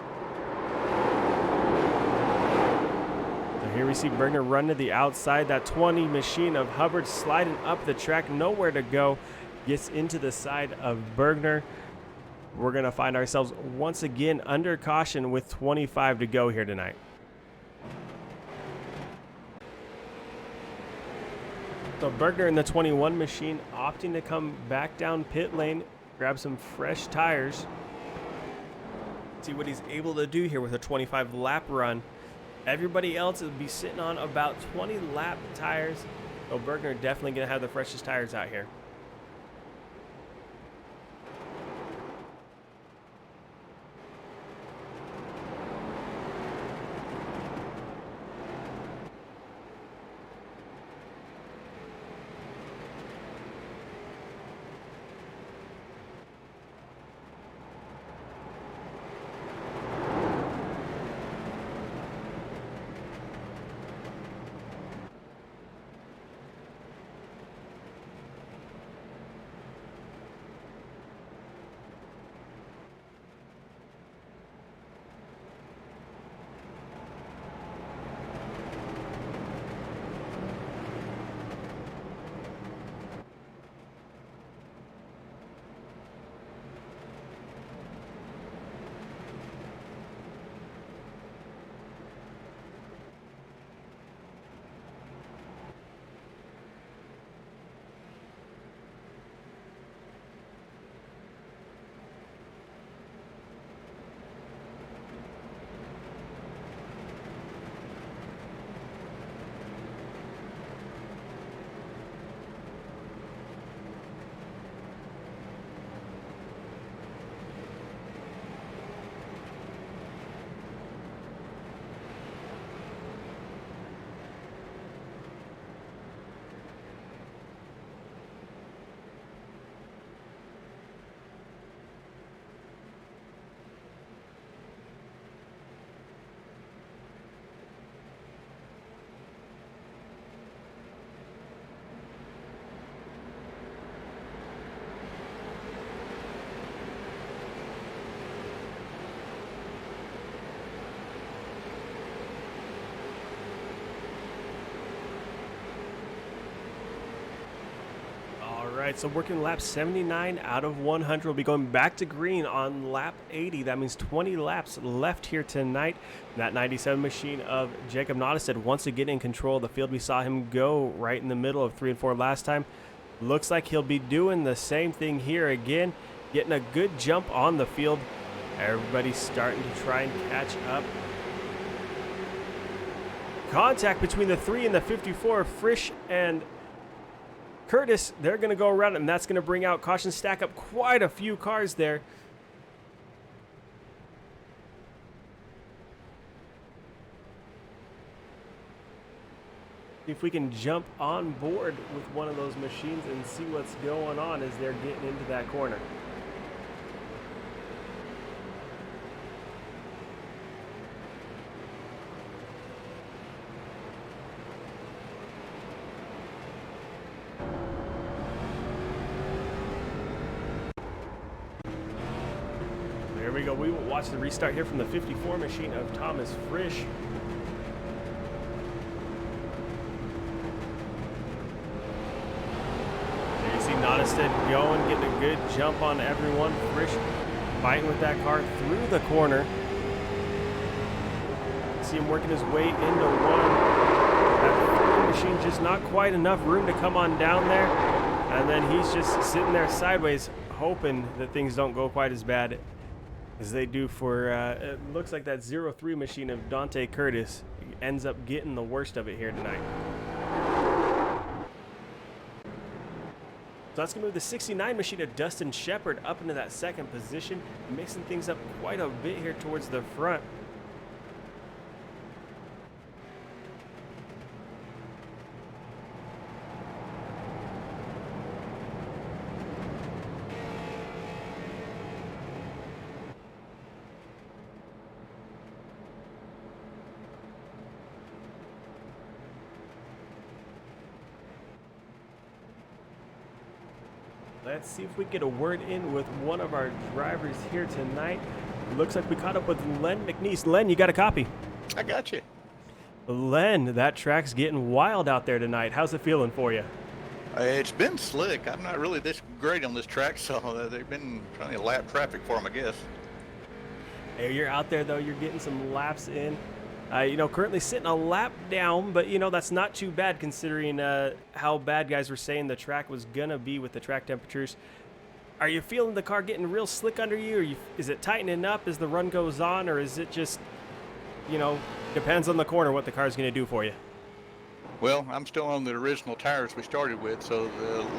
So here we see Bergner run to the outside. That 20 machine of Hubbard sliding up the track, nowhere to go. Gets into the side of Bergner. We're going to find ourselves once again under caution with 25 to go here tonight. So Bergner in the 21 machine opting to come back down pit lane, grab some fresh tires. See what he's able to do here with a 25 lap run. Everybody else will be sitting on about 20 lap tires. So Bergner definitely going to have the freshest tires out here. All right, so working lap 79 out of 100. We'll be going back to green on lap 80. That means 20 laps left here tonight. That 97 machine of Jacob Nottestedt once again in control of the field. We saw him go right in the middle of 3 and 4 last time. Looks like he'll be doing the same thing here again, getting a good jump on the field. Everybody's starting to try and catch up. Contact between the 3 and the 54, Frisch and Curtis. They're going to go around, and that's going to bring out caution, stack up quite a few cars there. See if we can jump on board with one of those machines and see what's going on as they're getting into that corner. we go. We will watch the restart here from the 54 machine of Thomas Frisch. There you see Nottestead going, getting a good jump on everyone. Frisch fighting with that car through the corner. See him working his way into one. That machine just not quite enough room to come on down there. And then he's just sitting there sideways, hoping that things don't go quite as bad as they do for, it looks like that 03 machine of Dante Curtis ends up getting the worst of it here tonight. So that's going to move the 69 machine of Dustin Shepard up into that second position, mixing things up quite a bit here towards the front. Let's see if we get a word in with one of our drivers here tonight. Looks like we caught up with Len McNeese. Len, you got a copy? I got you. Len, that track's getting wild out there tonight. How's it feeling for you? It's been slick. I'm not really this great on this track, so they've been trying to lap traffic for them, I guess. Hey, you're out there, though. You're getting some laps in. Currently sitting a lap down, but, that's not too bad considering how bad guys were saying the track was going to be with the track temperatures. Are you feeling the car getting real slick under you? Is it tightening up as the run goes on, or is it just, depends on the corner what the car's going to do for you? Well, I'm still on the original tires we started with, so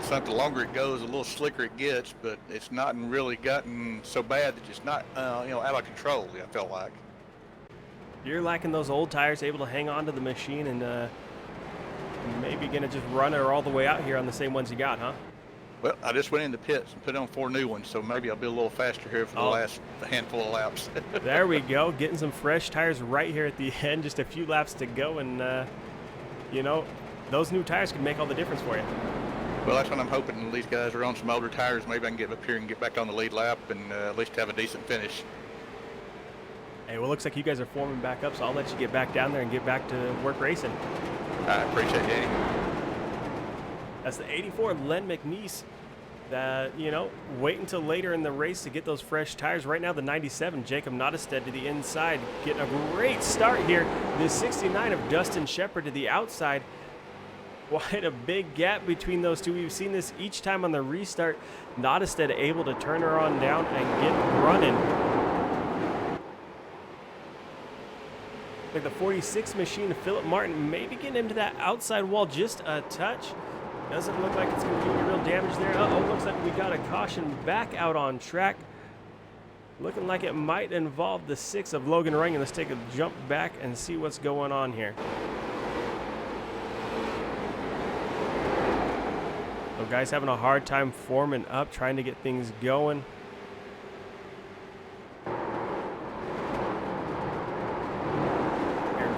the longer it goes, the little slicker it gets, but it's not really gotten so bad that it's not, out of control, I felt like. You're lacking those old tires, able to hang on to the machine, and maybe going to just run her all the way out here on the same ones you got, huh? Well, I just went in the pits and put on 4 new ones, so maybe I'll be a little faster here for the last handful of laps. There we go, getting some fresh tires right here at the end, just a few laps to go, and, those new tires can make all the difference for you. Well, that's what I'm hoping. These guys are on some older tires. Maybe I can get up here and get back on the lead lap and at least have a decent finish. Hey, well, looks like you guys are forming back up, so I'll let you get back down there and get back to work racing. I appreciate it, Eddie. That's the 84 Len McNeese that, wait until later in the race to get those fresh tires. Right now, the 97 Jacob Nottestead to the inside, getting a great start here. The 69 of Dustin Shepard to the outside. Quite a big gap between those two. We've seen this each time on the restart. Nottestead able to turn her on down and get running. Like the 46 machine of Philip Martin, maybe getting into that outside wall just a touch. Doesn't look like it's going to do any real damage there. Uh-oh, looks like we got a caution back out on track. Looking like it might involve the 6 of Logan Runyon. Let's take a jump back and see what's going on here. So guys having a hard time forming up, trying to get things going.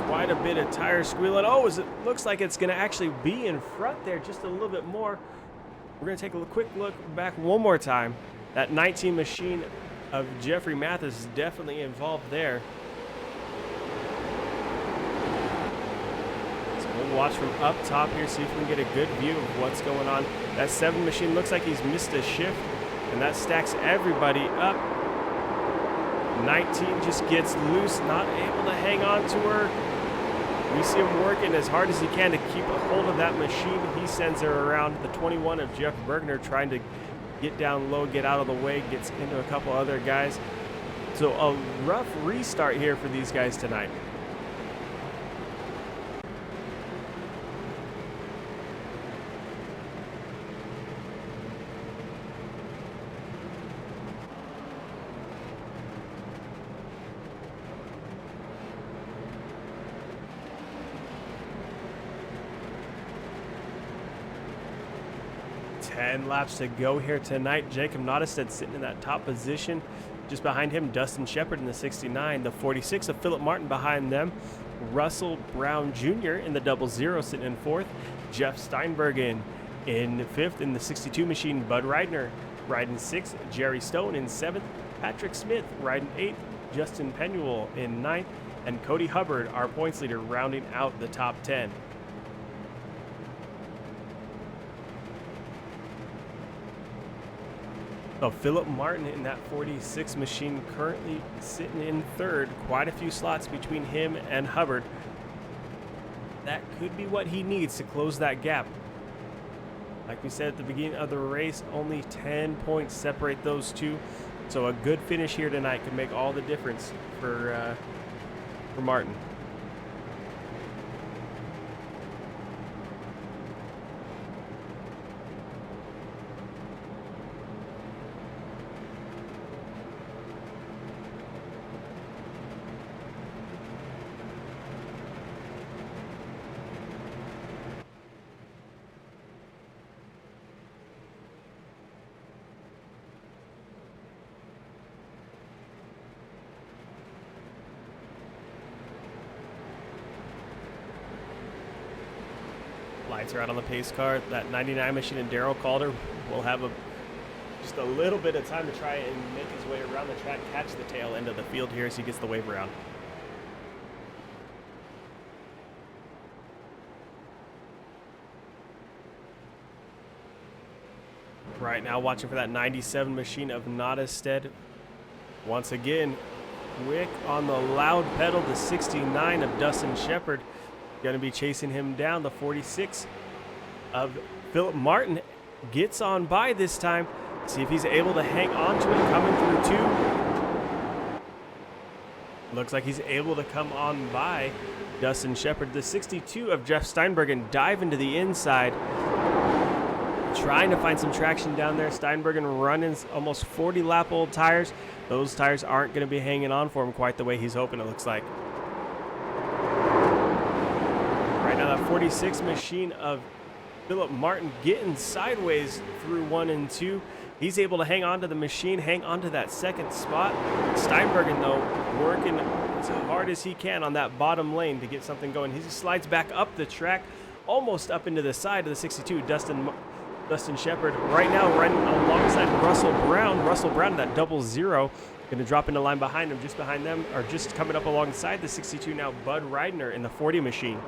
Quite a bit of tire squealing. Oh, it looks like it's going to actually be in front there just a little bit more. We're going to take a quick look back one more time. That 19 machine of Jeffrey Mathis is definitely involved there. So we'll watch from up top here, see if we can get a good view of what's going on. That 7 machine looks like he's missed a shift, and that stacks everybody up. 19 just gets loose, not able to hang on to her. We see him working as hard as he can to keep a hold of that machine. He sends her around. The 21 of Jeff Bergner trying to get down low, get out of the way, gets into a couple other guys. So a rough restart here for these guys tonight. Ten laps to go here tonight. Jacob Nottestead sitting in that top position. Just behind him, Dustin Shepard in the 69. The 46 of Philip Martin behind them. Russell Brown Jr. in the 00 sitting in 4th. Jeff Steinberg in 5th. In the 62 machine, Bud Reidner riding 6th. Jerry Stone in 7th. Patrick Smith riding 8th, Justin Penuel in 9th, and Cody Hubbard, our points leader, rounding out the top 10. So Philip Martin in that 46 machine currently sitting in 3rd. Quite a few slots between him and Hubbard. That could be what he needs to close that gap. Like we said at the beginning of the race, only 10 points separate those two. So a good finish here tonight could make all the difference for Martin. Lights are out on the pace car. That 99 machine and Darrell Calder will have just a little bit of time to try and make his way around the track, catch the tail end of the field here as he gets the wave around. Right now watching for that 97 machine of Nottestead. Once again, quick on the loud pedal, the 69 of Dustin Shepard. Going to be chasing him down. The 46 of Philip Martin gets on by this time. See if he's able to hang on to it, coming through 2. Looks like he's able to come on by Dustin Shepard. The 62 of Jeff Steinbergen diving to the inside, trying to find some traction down there. Steinbergen running almost 40 lap old tires. Those tires aren't going to be hanging on for him quite the way he's hoping, it looks like. Now that 46 machine of Philip Martin getting sideways through 1 and 2. He's able to hang on to the machine, hang on to that 2nd spot. Steinbergen, though, working as hard as he can on that bottom lane to get something going. He just slides back up the track, almost up into the side of the 62. Dustin Shepard right now running alongside Russell Brown. Russell Brown in that 00. Going to drop into line behind him, just behind them, or just coming up alongside the 62 now, Bud Reidner in the 40 machine.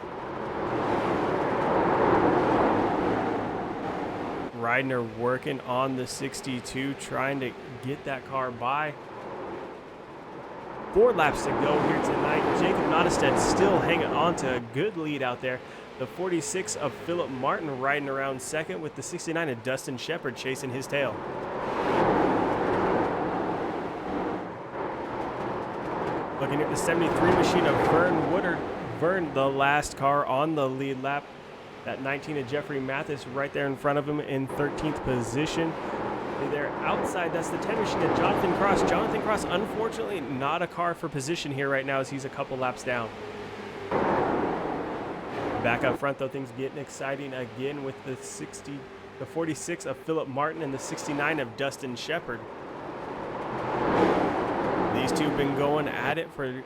Reidner working on the 62, trying to get that car by. 4 laps to go here tonight. Jacob Nottestead still hanging on to a good lead out there. The 46 of Philip Martin riding around 2nd, with the 69 of Dustin Shepard chasing his tail. Looking at the 73 machine of Vern Woodard. Vern, the last car on the lead lap. That 19 of Jeffrey Mathis right there in front of him in 13th position. There outside, that's the 10 machine of Jonathan Cross. Jonathan Cross, unfortunately, not a car for position here right now as he's a couple laps down. Back up front, though, things getting exciting again with the 46 of Philip Martin and the 69 of Dustin Shepard. These two have been going at it for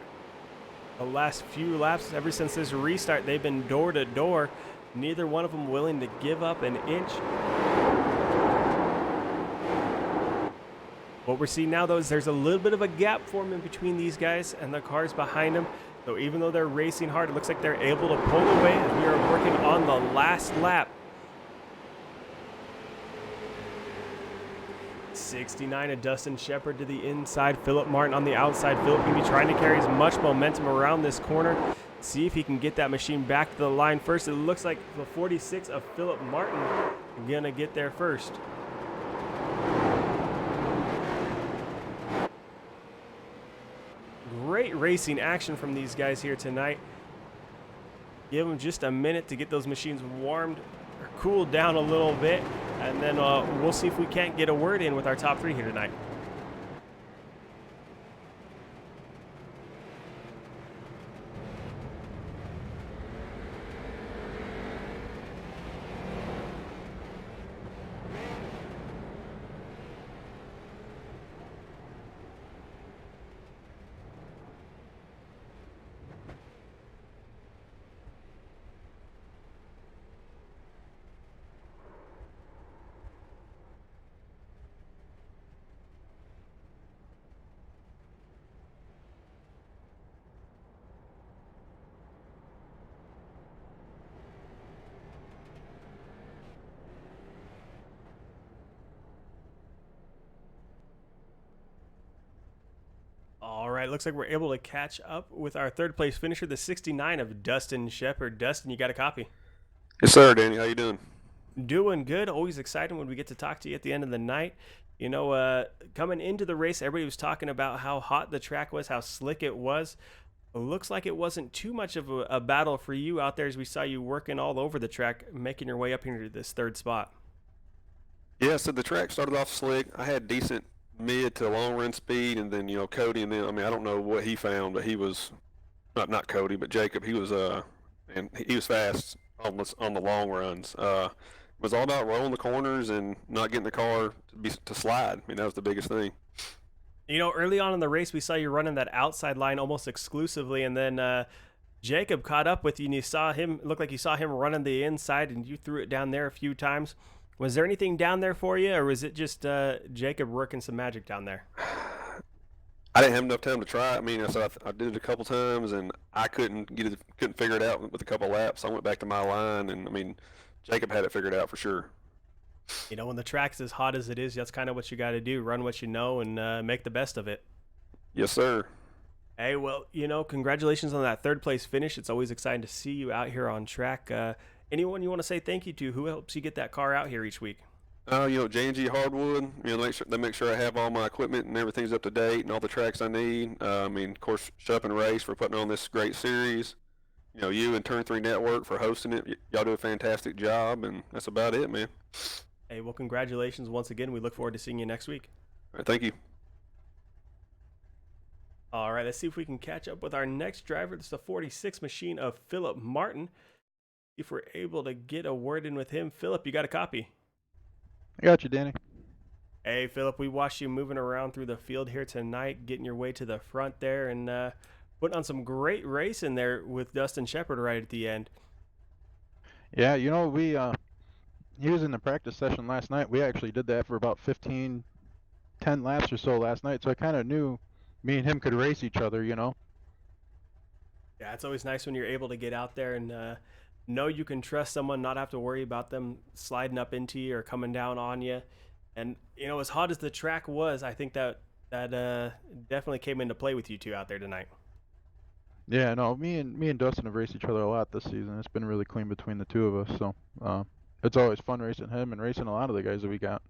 the last few laps. Ever since this restart, they've been door to door. Neither one of them willing to give up an inch. What we're seeing now, though, is there's a little bit of a gap forming between these guys and the cars behind them. So even though they're racing hard, it looks like they're able to pull away as we are working on the last lap. 69 of Dustin Shepard to the inside. Philip Martin on the outside. Philip going to be trying to carry as much momentum around this corner. See if he can get that machine back to the line first. It looks like the 46 of Philip Martin going to get there first. Great racing action from these guys here tonight. Give them just a minute to get those machines warmed or cooled down a little bit, and then we'll see if we can't get a word in with our top 3 here tonight. looks like we're able to catch up with our third place finisher, the 69 of Dustin Shepard. Dustin, you got a copy. Yes, sir, Danny. How you doing? Doing good. Always exciting when we get to talk to you at the end of the night. Coming into the race, everybody was talking about how hot the track was, how slick it was. It looks like it wasn't too much of a battle for you out there as we saw you working all over the track, making your way up here to this third spot. Yeah, so the track started off slick. I had decent mid to long run speed, and then Cody, and then I don't know what he found, but he was not Cody, but Jacob. He was and he was fast on the long runs. It was all about rolling the corners and not getting the car to slide. I mean, that was the biggest thing. Early on in the race, we saw you running that outside line almost exclusively, and then Jacob caught up with you, and looked like you saw him running the inside, and you threw it down there a few times. Was there anything down there for you, or was it just Jacob working some magic down there? I didn't have enough time to try it. I mean, I did it a couple times, and I couldn't figure it out with a couple laps. I went back to my line, and I mean, Jacob had it figured out for sure. When the track's as hot as it is, that's kind of what you got to do: run what you know and make the best of it. Yes, sir. Hey, well, congratulations on that third place finish. It's always exciting to see you out here on track. Anyone you want to say thank you to? Who helps you get that car out here each week? J&G Hardwood. They make sure I have all my equipment and everything's up to date and all the tracks I need. Of course, Shup and Race for putting on this great series. You and Turn 3 Network for hosting it. Y'all do a fantastic job, and that's about it, man. Hey, well, congratulations once again. We look forward to seeing you next week. All right, thank you. All right, let's see if we can catch up with our next driver. This is the 46 machine of Philip Martin. If we're able to get a word in with him. Philip, you got a copy? I got you, Danny. Hey, Philip, we watched you moving around through the field here tonight, getting your way to the front there, and putting on some great racing there with Dustin Shepard right at the end. Yeah, he was in the practice session last night. We actually did that for about 10 laps or so last night, so I kind of knew me and him could race each other, Yeah, it's always nice when you're able to get out there and know you can trust someone, not have to worry about them sliding up into you or coming down on you. And, as hot as the track was, I think that definitely came into play with you two out there tonight. Yeah, no, me and Dustin have raced each other a lot this season. It's been really clean between the two of us, so it's always fun racing him and racing a lot of the guys that we got.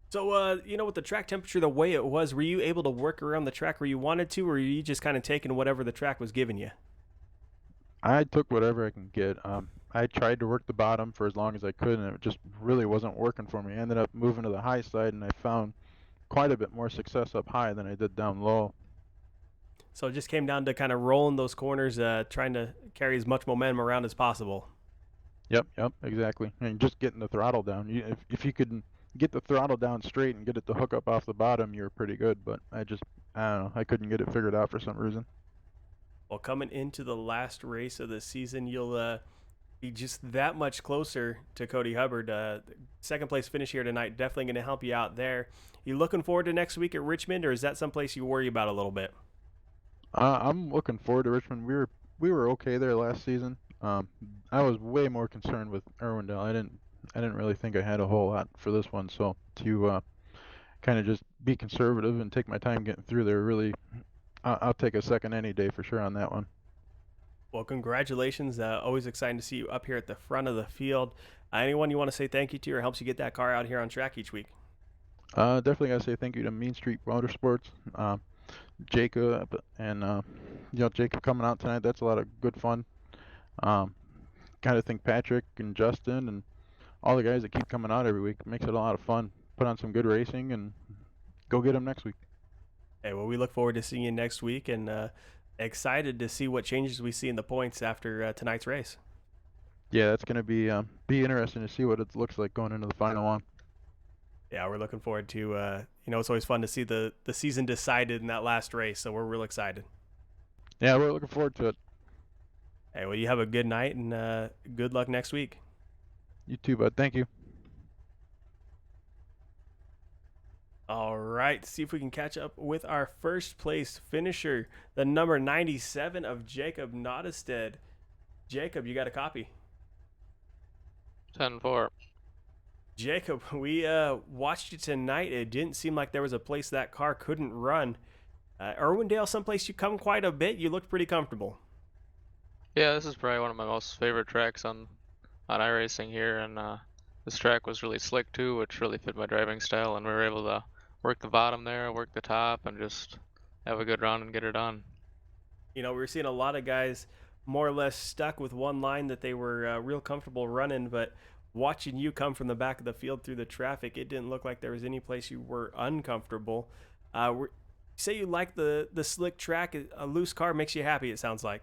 So, with the track temperature the way it was, were you able to work around the track where you wanted to, or were you just kind of taking whatever the track was giving you? I took whatever I can get. I tried to work the bottom for as long as I could, and it just really wasn't working for me. I ended up moving to the high side, and I found quite a bit more success up high than I did down low. So it just came down to kind of rolling those corners, trying to carry as much momentum around as possible. Yep, exactly. And just getting the throttle down. If you could get the throttle down straight and get it to hook up off the bottom, you're pretty good. But I don't know, I couldn't get it figured out for some reason. Well, coming into the last race of the season, you'll be just that much closer to Cody Hubbard. Second place finish here tonight, definitely going to help you out there. You looking forward to next week at Richmond, or is that someplace you worry about a little bit? I'm looking forward to Richmond. We were okay there last season. I was way more concerned with Irwindale. I didn't really think I had a whole lot for this one. So to kind of just be conservative and take my time getting through there, really, I'll take a second any day for sure on that one. Well, congratulations. Always exciting to see you up here at the front of the field. Anyone you want to say thank you to or helps you get that car out here on track each week? Definitely got to say thank you to Mean Street Motorsports, Jacob, and Jacob coming out tonight. That's a lot of good fun. Kind of think Patrick and Justin and all the guys that keep coming out every week. It makes it a lot of fun. Put on some good racing and go get them next week. Hey, well, we look forward to seeing you next week and excited to see what changes we see in the points after tonight's race. Yeah, that's going to be interesting to see what it looks like going into the final one. Yeah, we're looking forward to, it's always fun to see the season decided in that last race, so we're real excited. Yeah, we're looking forward to it. Hey, well, you have a good night and good luck next week. You too, bud. Thank you. All right, see if we can catch up with our first place finisher, the number 97 of Jacob Nottestead. Jacob, you got a copy? 10-4. Jacob, we watched you tonight. It didn't seem like there was a place that car couldn't run. Irwindale, someplace you come quite a bit. You looked pretty comfortable. Yeah, this is probably one of my most favorite tracks on iRacing here, and this track was really slick too, which really fit my driving style, and we were able to work the bottom there, work the top, and just have a good run and get her done. You know, we were seeing a lot of guys more or less stuck with one line that they were real comfortable running, but watching you come from the back of the field through the traffic, it didn't look like there was any place you were uncomfortable. Say you like the slick track. A loose car makes you happy, it sounds like.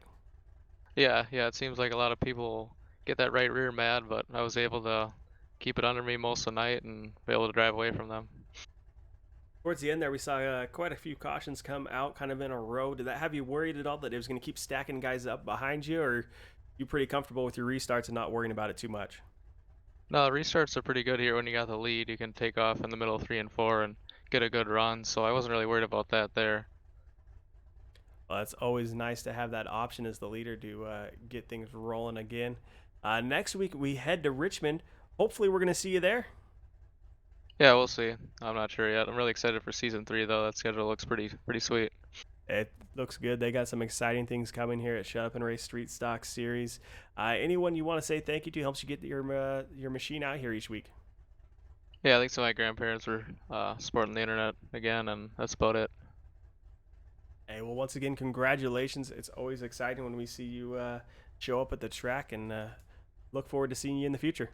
Yeah, it seems like a lot of people get that right rear mad, but I was able to keep it under me most of the night and be able to drive away from them. Towards the end there, we saw quite a few cautions come out kind of in a row. Did that have you worried at all that it was going to keep stacking guys up behind you, or you pretty comfortable with your restarts and not worrying about it too much? No, the restarts are pretty good here when you got the lead. You can take off in the middle 3 and 4 and get a good run, so I wasn't really worried about that there. Well, it's always nice to have that option as the leader to get things rolling again. Next week, we head to Richmond. Hopefully, we're going to see you there. Yeah, we'll see. I'm not sure yet. I'm really excited for season 3 though. That schedule looks pretty sweet. It looks good. They got some exciting things coming here at Shut Up and Race Street Stock Series. Anyone you want to say thank you to helps you get your machine out here each week? Yeah, I think some of my grandparents were supporting the internet again, and that's about it. Hey, well, once again, congratulations. It's always exciting when we see you show up at the track, and look forward to seeing you in the future.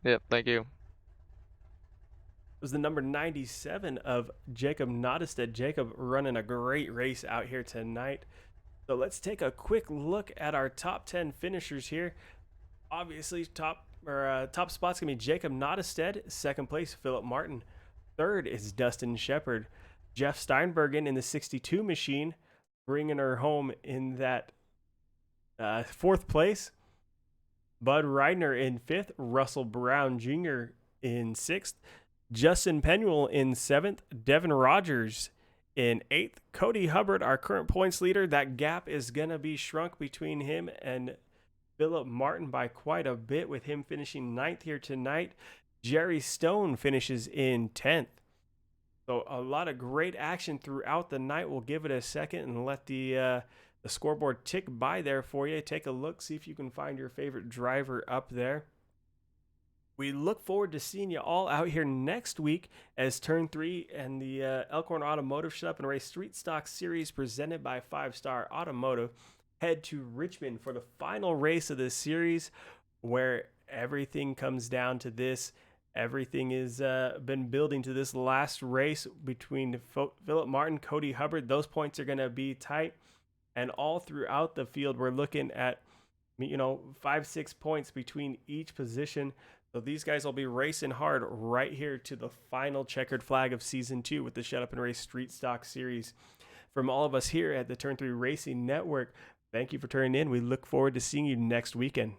Yep, thank you. Was the number 97 of Jacob Nottestead. Jacob running a great race out here tonight. So let's take a quick look at our top 10 finishers here. Obviously, top spot's gonna be Jacob Nottestead. Second place, Philip Martin. Third is Dustin Shepard. Jeff Steinbergen in the 62 machine, bringing her home in that fourth place. Bud Reidner in fifth. Russell Brown Jr. in sixth. Justin Penuel in seventh. Devin Rogers in eighth. Cody Hubbard, our current points leader. That gap is going to be shrunk between him and Philip Martin by quite a bit, with him finishing ninth here tonight. Jerry Stone finishes in 10th. So a lot of great action throughout the night. We'll give it a second and let the scoreboard tick by there for you. Take a look, see if you can find your favorite driver up there. We look forward to seeing you all out here next week as Turn 3 and the Elkhorn Automotive Shut Up and Race Street Stock Series presented by 5 Star Automotive head to Richmond for the final race of this series, where everything comes down to this. Everything has been building to this last race between Philip Martin, Cody Hubbard. Those points are going to be tight. And all throughout the field, we're looking at, 5-6 points between each position. So these guys will be racing hard right here to the final checkered flag of Season 2 with the Shut Up and Race Street Stock Series. From all of us here at the Turn 3 Racing Network, thank you for tuning in. We look forward to seeing you next weekend.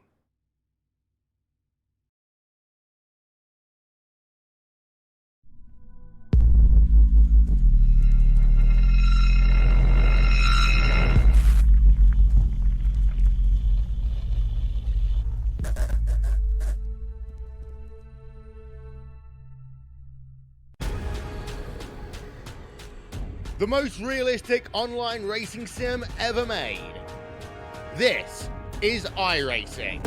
The most realistic online racing sim ever made. This is iRacing.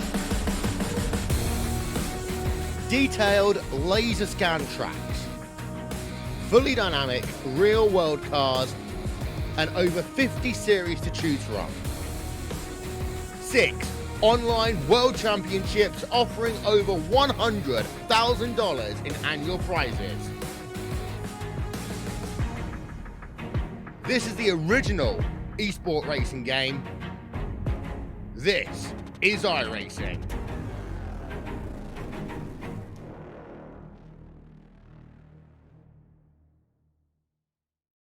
Detailed laser scan tracks, fully dynamic real world cars, and over 50 series to choose from. 6 online world championships offering over $100,000 in annual prizes. This is the original esport racing game. This is iRacing.